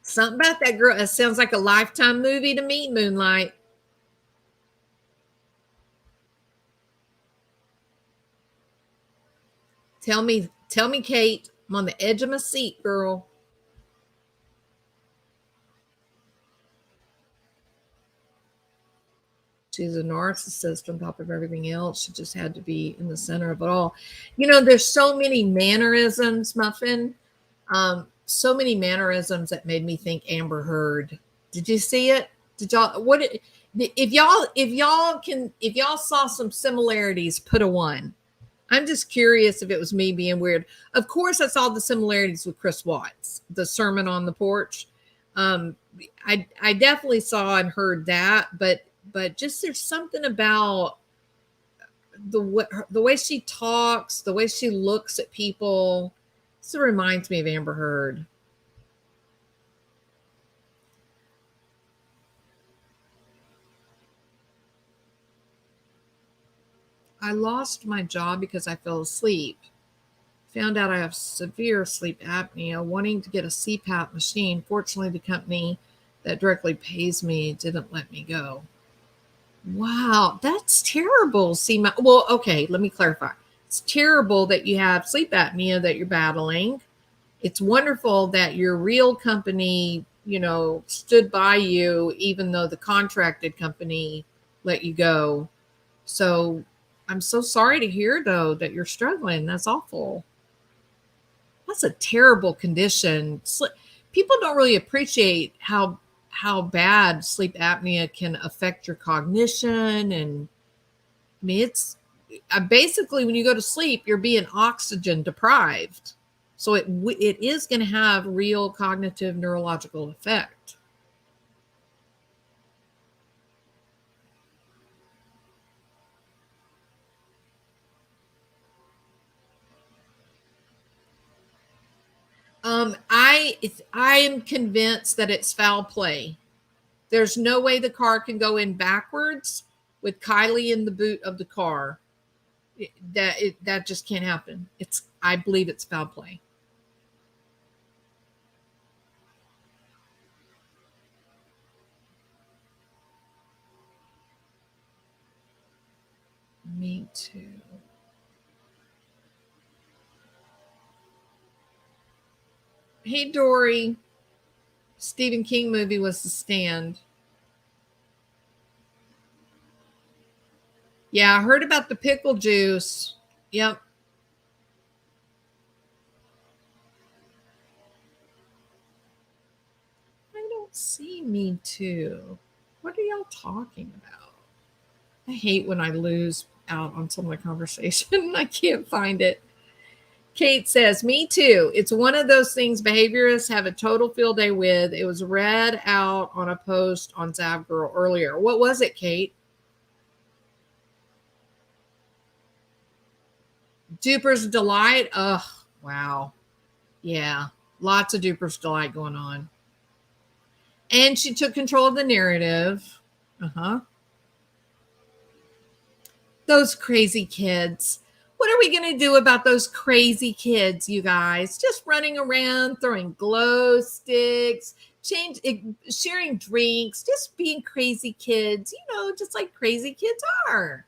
Something about that girl. It sounds like a Lifetime movie to me, Moonlight. Tell me, Kate. I'm on the edge of my seat, girl. She's a narcissist on top of everything else. She just had to be in the center of it all. You know, there's so many mannerisms, Muffin. So many mannerisms that made me think Amber Heard. Did you see it? Did y'all if y'all saw some similarities, put a 1. I'm just curious if it was me being weird. Of course, I saw the similarities with Chris Watts, the sermon on the porch. Um, I definitely saw and heard that, but just there's something about the way she talks, the way she looks at people. This reminds me of Amber Heard. I lost my job because I fell asleep. Found out I have severe sleep apnea, wanting to get a CPAP machine. Fortunately, the company that directly pays me didn't let me go. Wow, that's terrible. Well, okay, let me clarify. It's terrible that you have sleep apnea that you're battling. It's wonderful that your real company, stood by you, even though the contracted company let you go. So I'm so sorry to hear, though, that you're struggling. That's awful. That's a terrible condition. People don't really appreciate how bad sleep apnea can affect your cognition. And I mean, it's basically when you go to sleep, you're being oxygen deprived. So it is going to have real cognitive neurological effect. I am convinced that it's foul play. There's no way the car can go in backwards with Kylie in the boot of the car. That just can't happen. I believe it's foul play. Me too. Hey Dory, Stephen King movie was The Stand. Yeah, I heard about the pickle juice. Yep. I don't see Me Too. What are y'all talking about? I hate when I lose out on some of the conversation. I can't find it. Kate says, Me too. It's one of those things behaviorists have a total field day with. It was read out on a post on Zavgirl earlier. What was it, Kate? Duper's Delight? Ugh, wow. Yeah, lots of Duper's Delight going on. And she took control of the narrative. Uh-huh. Those crazy kids. What are we going to do about those crazy kids, you guys? Just running around, throwing glow sticks, sharing drinks, just being crazy kids, just like crazy kids are.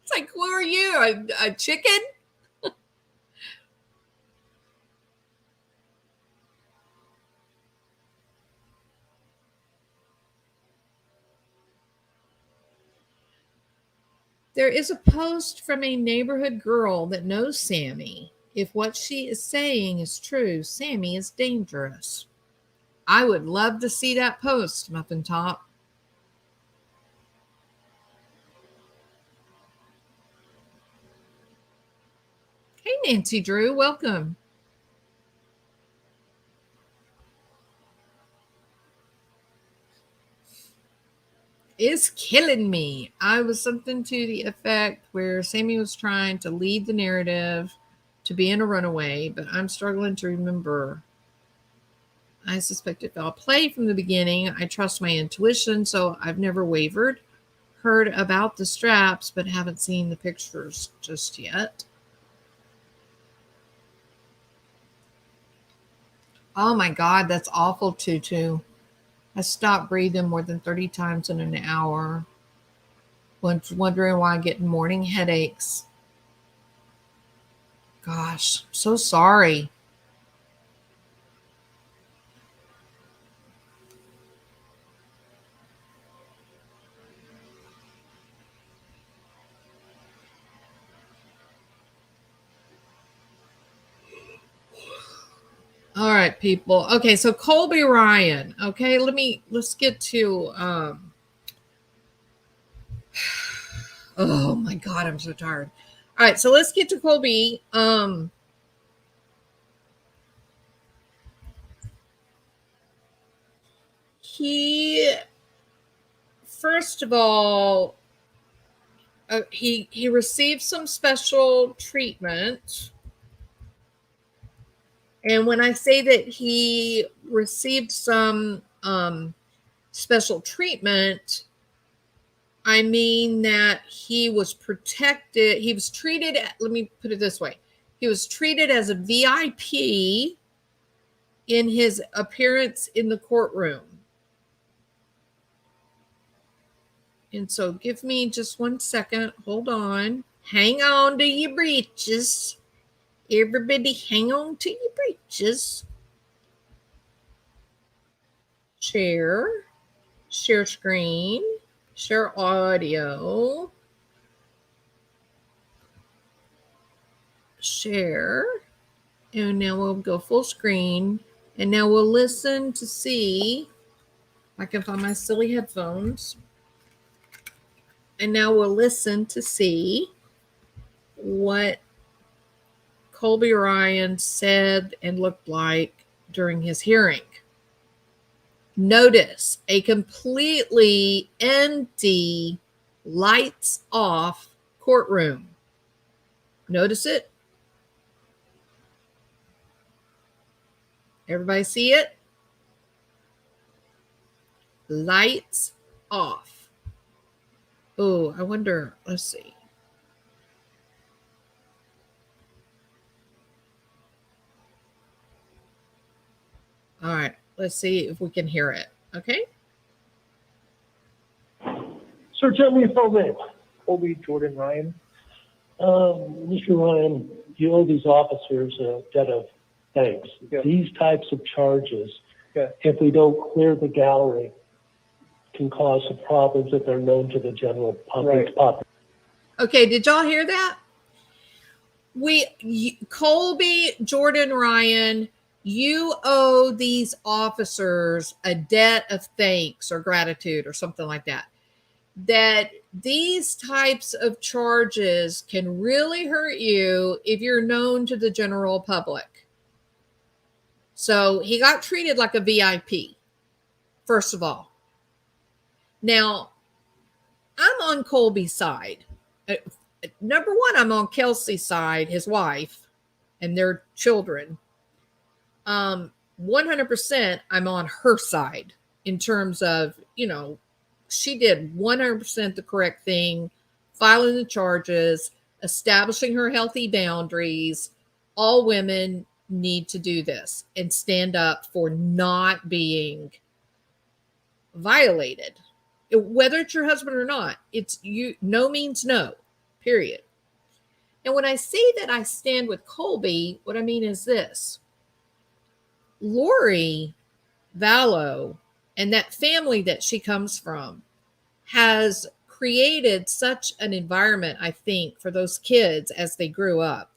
It's like, who are you, a chicken? There is a post from a neighborhood girl that knows Sammy. If what she is saying is true, Sammy is dangerous. I would love to see that post, Muffin Top. Hey, Nancy Drew, welcome. Is killing me. I was something to the effect where Sammy was trying to lead the narrative to being a runaway, but I'm struggling to remember. I suspect it fell play from the beginning. I trust my intuition, so I've never wavered. Heard about the straps, but haven't seen the pictures just yet. Oh my God, that's awful, Tutu. I stopped breathing more than 30 times in an hour. Wondering why I'm getting morning headaches. Gosh, so sorry. All right, people. Okay, so Colby Ryan. Okay, let's get to oh my God, I'm so tired. All right, so let's get to Colby. He first of all, he received some special treatment. And when I say that he received some special treatment, I mean that he was protected. He was treated, let me put it this way. He was treated as a VIP in his appearance in the courtroom. And so give me just 1 second. Hold on. Hang on to your breeches. Everybody hang on to your breeches. Share screen, share audio, share, and now we'll go full screen, and now we'll listen to see if I can find my silly headphones, and now we'll listen to see what Colby Ryan said and looked like during his hearing. Notice a completely empty, lights off courtroom. Notice it? Everybody see it? Lights off. Oh, I wonder, let's see. All right, let's see if we can hear it. Okay. Sir, tell me your full name. Colby Jordan Ryan. Mr. Ryan, you owe these officers a debt of thanks. Yeah. These types of charges, Yeah. if we don't clear the gallery, can cause some problems if they're known to the general public. Okay, did y'all hear that? Colby, Jordan, Ryan, you owe these officers a debt of thanks or gratitude or something like that. That these types of charges can really hurt you if you're known to the general public. So he got treated like a VIP, first of all. Now, I'm on Colby's side. Number one, I'm on Kelsey's side, his wife, and their children. 100% I'm on her side in terms of, she did 100% the correct thing, filing the charges, establishing her healthy boundaries. All women need to do this and stand up for not being violated. Whether it's your husband or not, it's you. No means no, period. And when I say that I stand with Colby, what I mean is this. Lori Vallow and that family that she comes from has created such an environment, I think, for those kids as they grew up,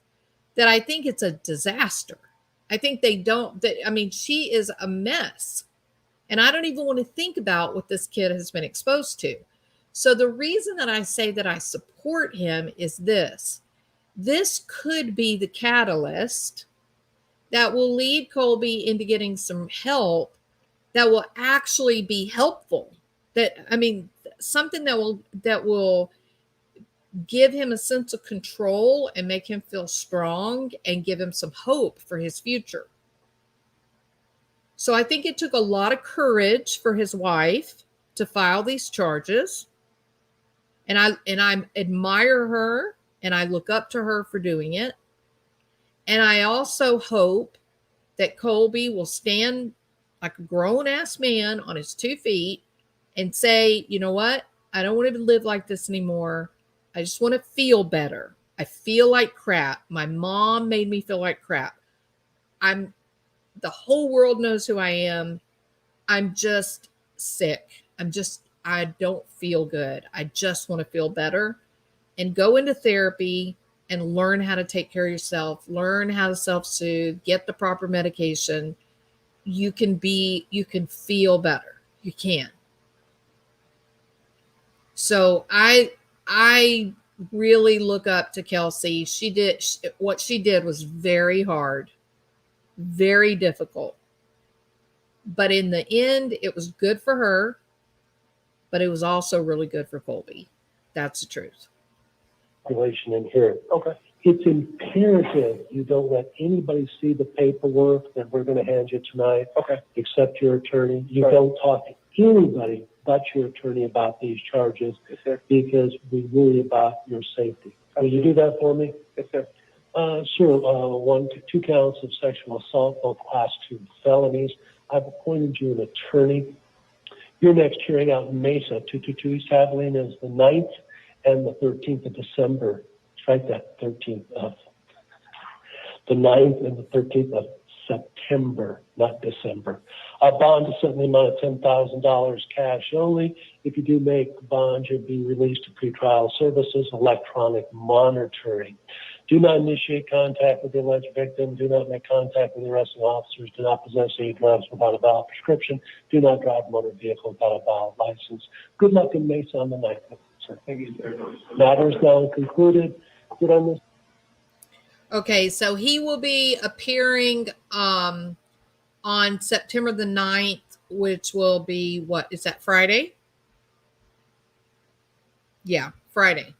that I think it's a disaster. I think she is a mess. And I don't even want to think about what this kid has been exposed to. So the reason that I say that I support him is this. This could be the catalyst that will lead Colby into getting some help that will actually be helpful. Something that will give him a sense of control and make him feel strong and give him some hope for his future. So I think it took a lot of courage for his wife to file these charges. And I admire her and I look up to her for doing it. And I also hope that Colby will stand like a grown-ass man on his 2 feet and say, you know what? I don't want to live like this anymore. I just want to feel better. I feel like crap. My mom made me feel like crap. The whole world knows who I am. I'm just sick. I don't feel good. I just want to feel better and go into therapy and learn how to take care of yourself, learn how to self-soothe, get the proper medication. You can feel better. You can. So I really look up to Kelsey. What she did was very hard, very difficult. But in the end, it was good for her, but it was also really good for Colby. That's the truth. Population in here. Okay. It's imperative you don't let anybody see the paperwork that we're going to hand you tonight. Okay. Except your attorney. You don't talk to anybody but your attorney about these charges. Yes, sir. Because we worry about your safety. Will you do that for me? Yes, sir. Sure. 1 to 2 counts of sexual assault, both class 2 felonies. I've appointed you an attorney. Your next hearing out in Mesa, 222 East Abilene, is the 9th and the 13th of December. Strike that, 13th of the 9th and the 13th of September, not December. A bond is set in the amount of $10,000 cash only. If you do make the bond, you'll be released to pretrial services, electronic monitoring. Do not initiate contact with the alleged victim. Do not make contact with the arresting officers. Do not possess any drugs without a valid prescription. Do not drive a motor vehicle without a valid license. Good luck in Mesa on the 9th. Sir. Thank you, sir. Matter is now concluded. Good on this. Okay, so he will be appearing on September the 9th, which will be, what, is that Friday? Yeah, Friday.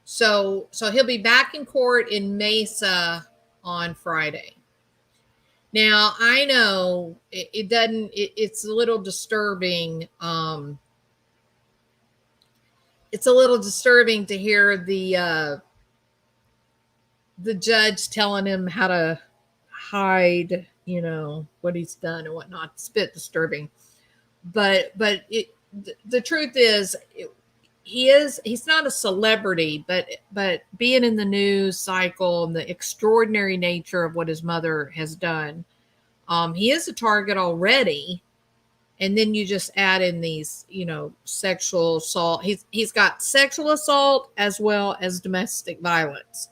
So he'll be back in court in Mesa on Friday. Now, I know it's a little disturbing. It's a little disturbing to hear the judge telling him how to hide, what he's done and whatnot. It's a bit disturbing, but the truth is, he's not a celebrity, but being in the news cycle and the extraordinary nature of what his mother has done, he is a target already. And then you just add in these, sexual assault. He's got sexual assault as well as domestic violence.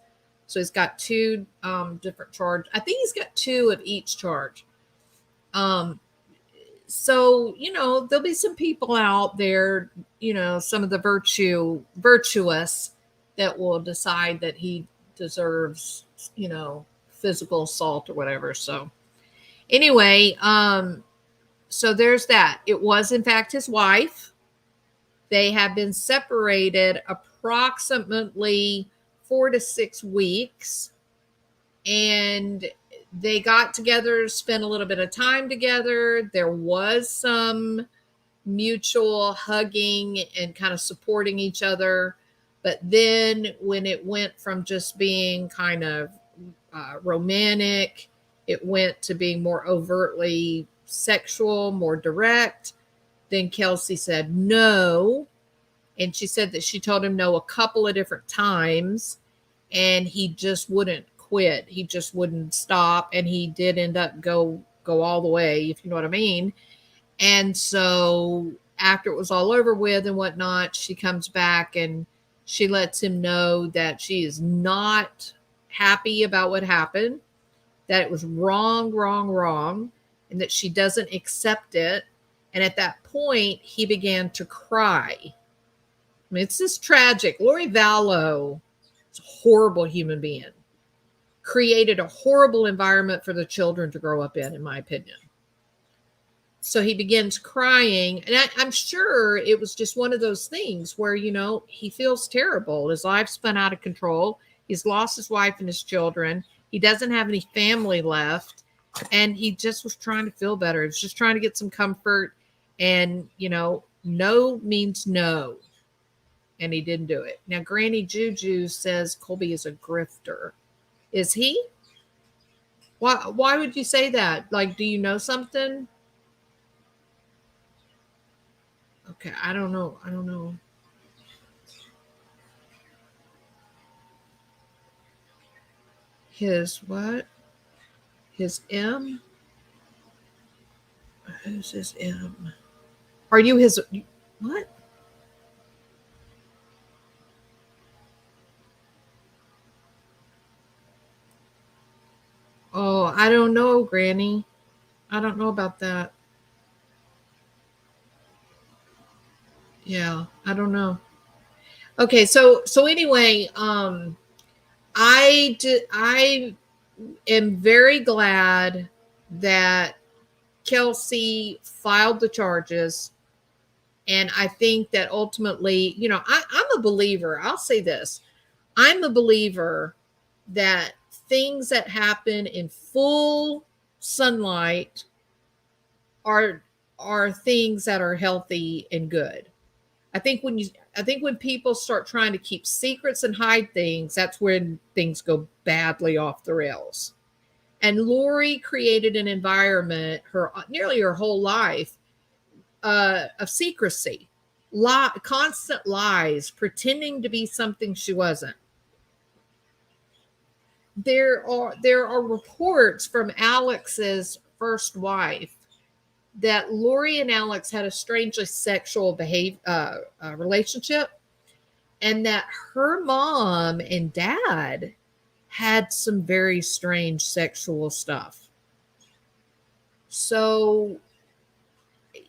So he's got two different charges. I think he's got two of each charge. So, there'll be some people out there, some of the virtuous that will decide that he deserves, physical assault or whatever. So anyway, so there's that. It was in fact his wife. They have been separated approximately 4 to 6 weeks, and they got together, spent a little bit of time together. There was some mutual hugging and kind of supporting each other. But then when it went from just being kind of romantic, it went to being more overtly sexual, more direct. Then Kelsey said no. And she said that she told him no a couple of different times, and he just wouldn't quit. He just wouldn't stop. And he did end up go all the way, if you know what I mean. And so after it was all over with and whatnot, she comes back and she lets him know that she is not happy about what happened, that it was wrong, and that she doesn't accept it. And at that point, he began to cry. I mean, it's just tragic. Lori Vallow is a horrible human being. Created a horrible environment for the children to grow up in my opinion. So he begins crying, and I'm sure it was just one of those things where, he feels terrible. His life's spun out of control. He's lost his wife and his children. He doesn't have any family left, and he just was trying to feel better. He was just trying to get some comfort, and, no means no, and he didn't do it. Now, Granny Juju says Colby is a grifter. Is he? Why would you say that? Like, do you know something? Okay, I don't know. His what? His M? Who's his M? Are you his what? Oh, I don't know, Granny. I don't know about that. Yeah, I don't know. Okay, so anyway, I am very glad that Kelsey filed the charges, and I think that ultimately, I'm a believer. I'll say this: I'm a believer that things that happen in full sunlight are things that are healthy and good. I think when people start trying to keep secrets and hide things, that's when things go badly off the rails. And Lori created an environment nearly her whole life of secrecy, constant lies, pretending to be something she wasn't. There are reports from Alex's first wife that Lori and Alex had a strangely sexual relationship, and that her mom and dad had some very strange sexual stuff. So,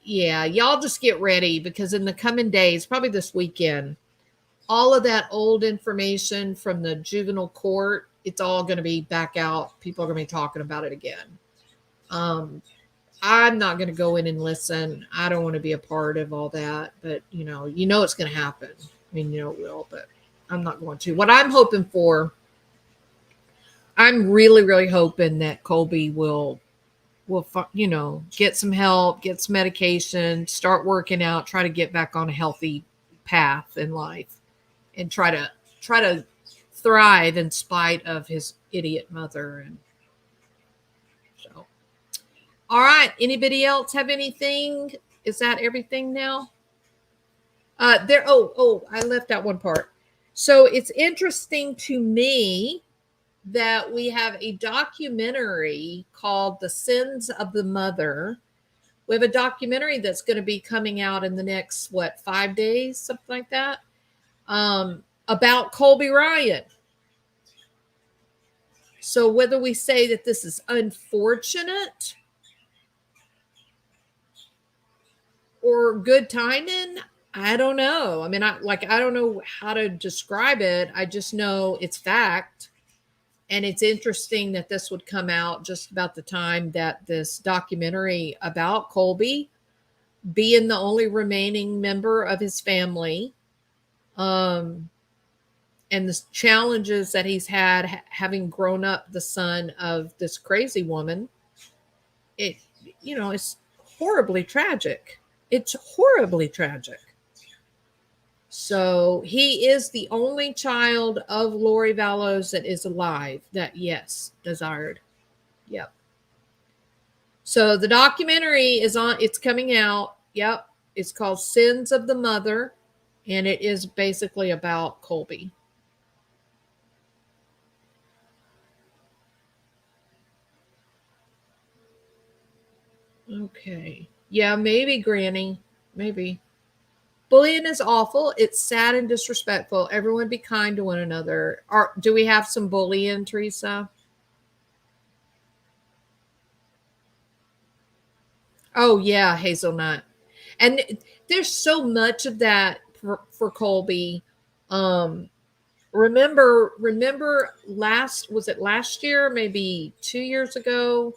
yeah, y'all just get ready, because in the coming days, probably this weekend, all of that old information from the juvenile court, it's all going to be back out. People are going to be talking about it again. I'm not going to go in and listen. I don't want to be a part of all that, but it's going to happen. I mean, it will, but I'm not going to. What I'm hoping for, I'm really, really hoping that Colby will, get some help, get some medication, start working out, try to get back on a healthy path in life, and try to thrive in spite of his idiot mother. And so, all right. Anybody else have anything? Is that everything now? I left out one part. So it's interesting to me that we have a documentary called The Sins of the Mother We have a documentary that's going to be coming out in the next, 5 days, something like that, about Colby Ryan. So whether we say that this is unfortunate or good timing, I don't know. I mean, I don't know how to describe it. I just know it's fact. And it's interesting that this would come out just about the time that this documentary about Colby, being the only remaining member of his family, and the challenges that he's had having grown up the son of this crazy woman, it's horribly tragic. It's horribly tragic. So he is the only child of Lori Vallow that is alive that, yes, desired. Yep. So the documentary it's coming out. Yep. It's called Sins of the Mother, and it is basically about Colby. Okay. Yeah, maybe, Granny. Maybe. Bullying is awful. It's sad and disrespectful. Everyone be kind to one another. Do we have some bullying, Teresa? Oh, yeah, Hazelnut. And there's so much of that for Colby. Remember was it last year, maybe 2 years ago,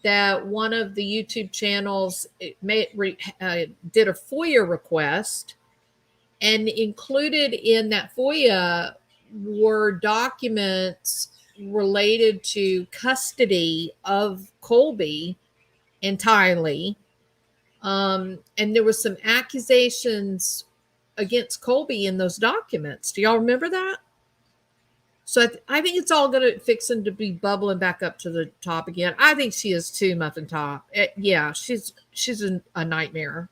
that one of the YouTube channels did a FOIA request, and included in that FOIA were documents related to custody of Colby and Tylee. And there was some accusations against Colby in those documents. Do y'all remember that? So I think it's all going to fixing to be bubbling back up to the top again. I think she is too muffin top. Yeah, she's a nightmare.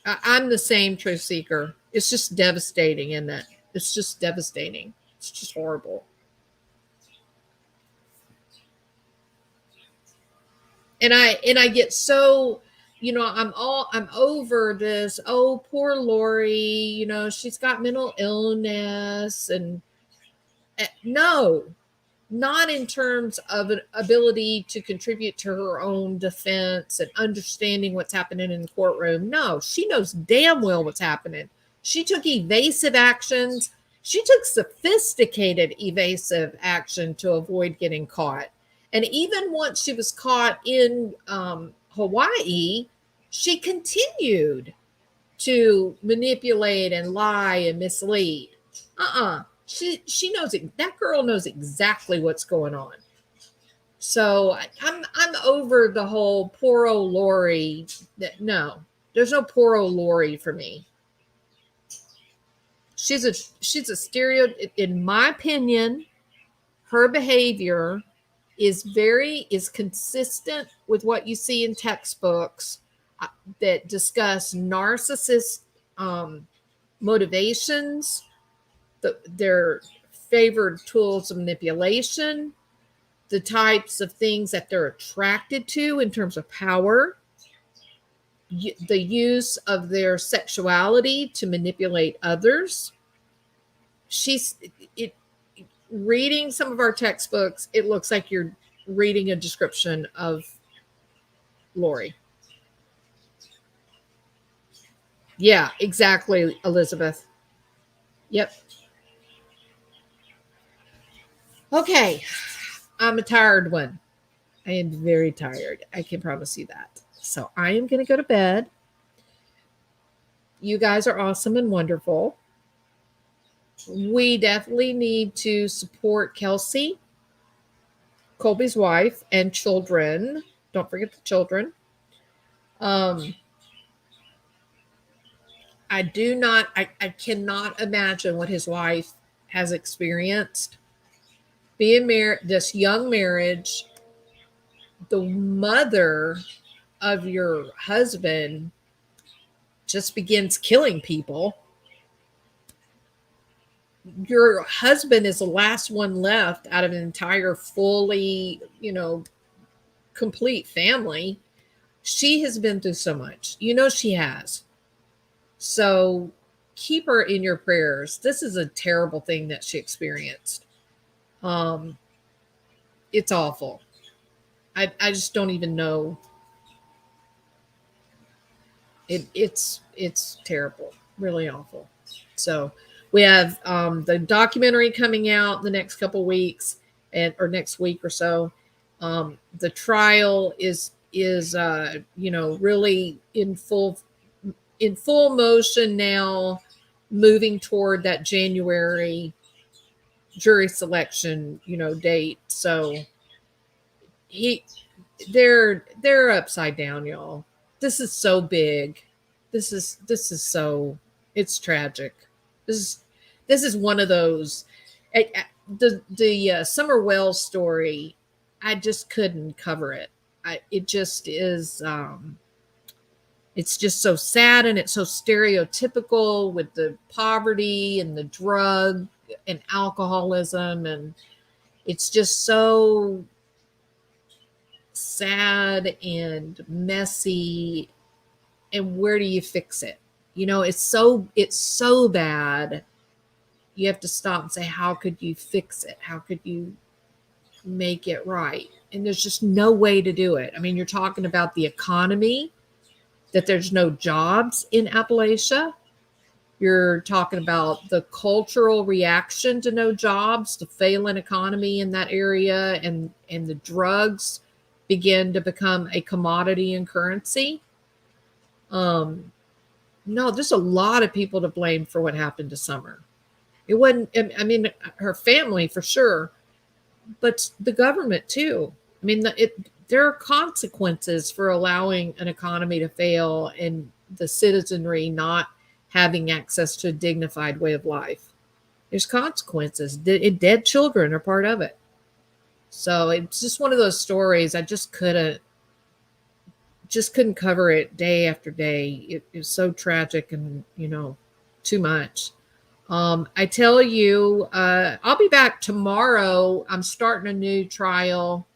I'm the same, Truth Seeker. It's just devastating, isn't it? It's just devastating. It's just horrible. And I get so, I'm over this. Oh, poor Lori. She's got mental illness, and no, not in terms of an ability to contribute to her own defense and understanding what's happening in the courtroom. No, she knows damn well what's happening. She took evasive actions. She took sophisticated evasive action to avoid getting caught. And even once she was caught in Hawaii, she continued to manipulate and lie and mislead. She knows it. That girl knows exactly what's going on. So I'm over the whole poor old Lori. No, there's no poor old Lori for me. She's a stereo. In my opinion, her behavior is consistent with what you see in textbooks that discuss narcissist motivations, their favored tools of manipulation, the types of things that they're attracted to in terms of power, the use of their sexuality to manipulate others. Reading some of our textbooks, it looks like you're reading a description of Lori. Yeah, exactly, Elizabeth. Yep. Okay. I'm a tired one. I am very tired. I can promise you that. So I am going to go to bed. You guys are awesome and wonderful. We definitely need to support Kelsey, Colby's wife, and children. Don't forget the children. I cannot imagine what his wife has experienced. Being married, this young marriage, the mother of your husband just begins killing people. Your husband is the last one left out of an entire fully, complete family. She has been through so much. She has. So keep her in your prayers. This is a terrible thing that she experienced. It's awful. I just don't even know. It's terrible, really awful. So we have the documentary coming out the next couple weeks, or next week or so. The trial is really in full motion now, moving toward that January jury selection date. So he they're upside down, y'all. This is so big. This is so, it's tragic. This is one of those. The Summer Wells story, I just couldn't cover it. It just is. It's just so sad, and it's so stereotypical with the poverty and the drug and alcoholism, and it's just so sad and messy. And where do you fix it? It's so bad. You have to stop and say, how could you fix it? How could you make it right? And there's just no way to do it. I mean, you're talking about the economy, that there's no jobs in Appalachia. You're talking about the cultural reaction to no jobs, the failing economy in that area, and the drugs begin to become a commodity and currency. No, there's a lot of people to blame for what happened to Summer. It wasn't, I mean, her family for sure, but the government too. I mean, there are consequences for allowing an economy to fail and the citizenry not having access to a dignified way of life. There's consequences. Dead children are part of it. So it's just one of those stories. I just couldn't cover it day after day. It was so tragic and, too much. I tell you, I'll be back tomorrow. I'm starting a new trial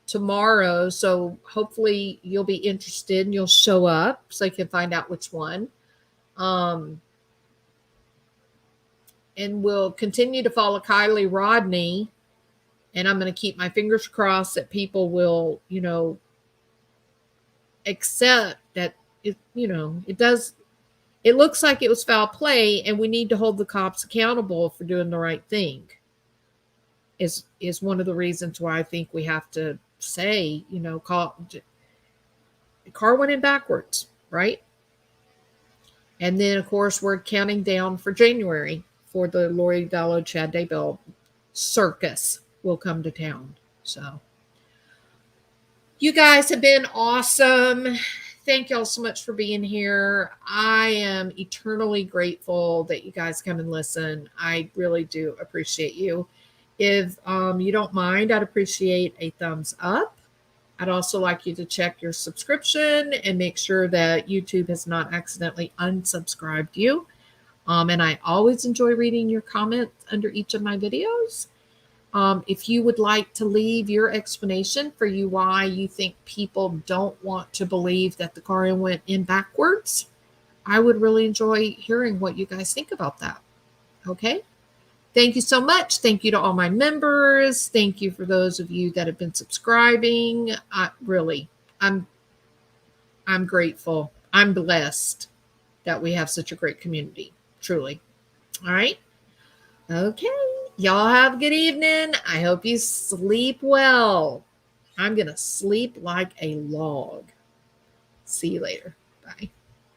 tomorrow. So hopefully you'll be interested and you'll show up so you can find out which one. And we'll continue to follow Kiely Rodni. And I'm going to keep my fingers crossed that people will, accept that it looks like it was foul play, and we need to hold the cops accountable for doing the right thing. Is one of the reasons why I think we have to say, car went in backwards, right? And then of course we're counting down for January for the Lori Vallow Chad Daybell circus will come to town. So you guys have been awesome. Thank y'all so much for being here. I am eternally grateful that you guys come and listen. I really do appreciate you. If you don't mind, I'd appreciate a thumbs up. I'd also like you to check your subscription and make sure that YouTube has not accidentally unsubscribed you. And I always enjoy reading your comments under each of my videos. If you would like to leave your explanation for why you think people don't want to believe that the car went in backwards, I would really enjoy hearing what you guys think about that. Okay? Thank you so much. Thank you to all my members. Thank you for those of you that have been subscribing. Really, I'm grateful. I'm blessed that we have such a great community. Truly. All right. Okay. Y'all have a good evening. I hope you sleep well. I'm going to sleep like a log. See you later. Bye.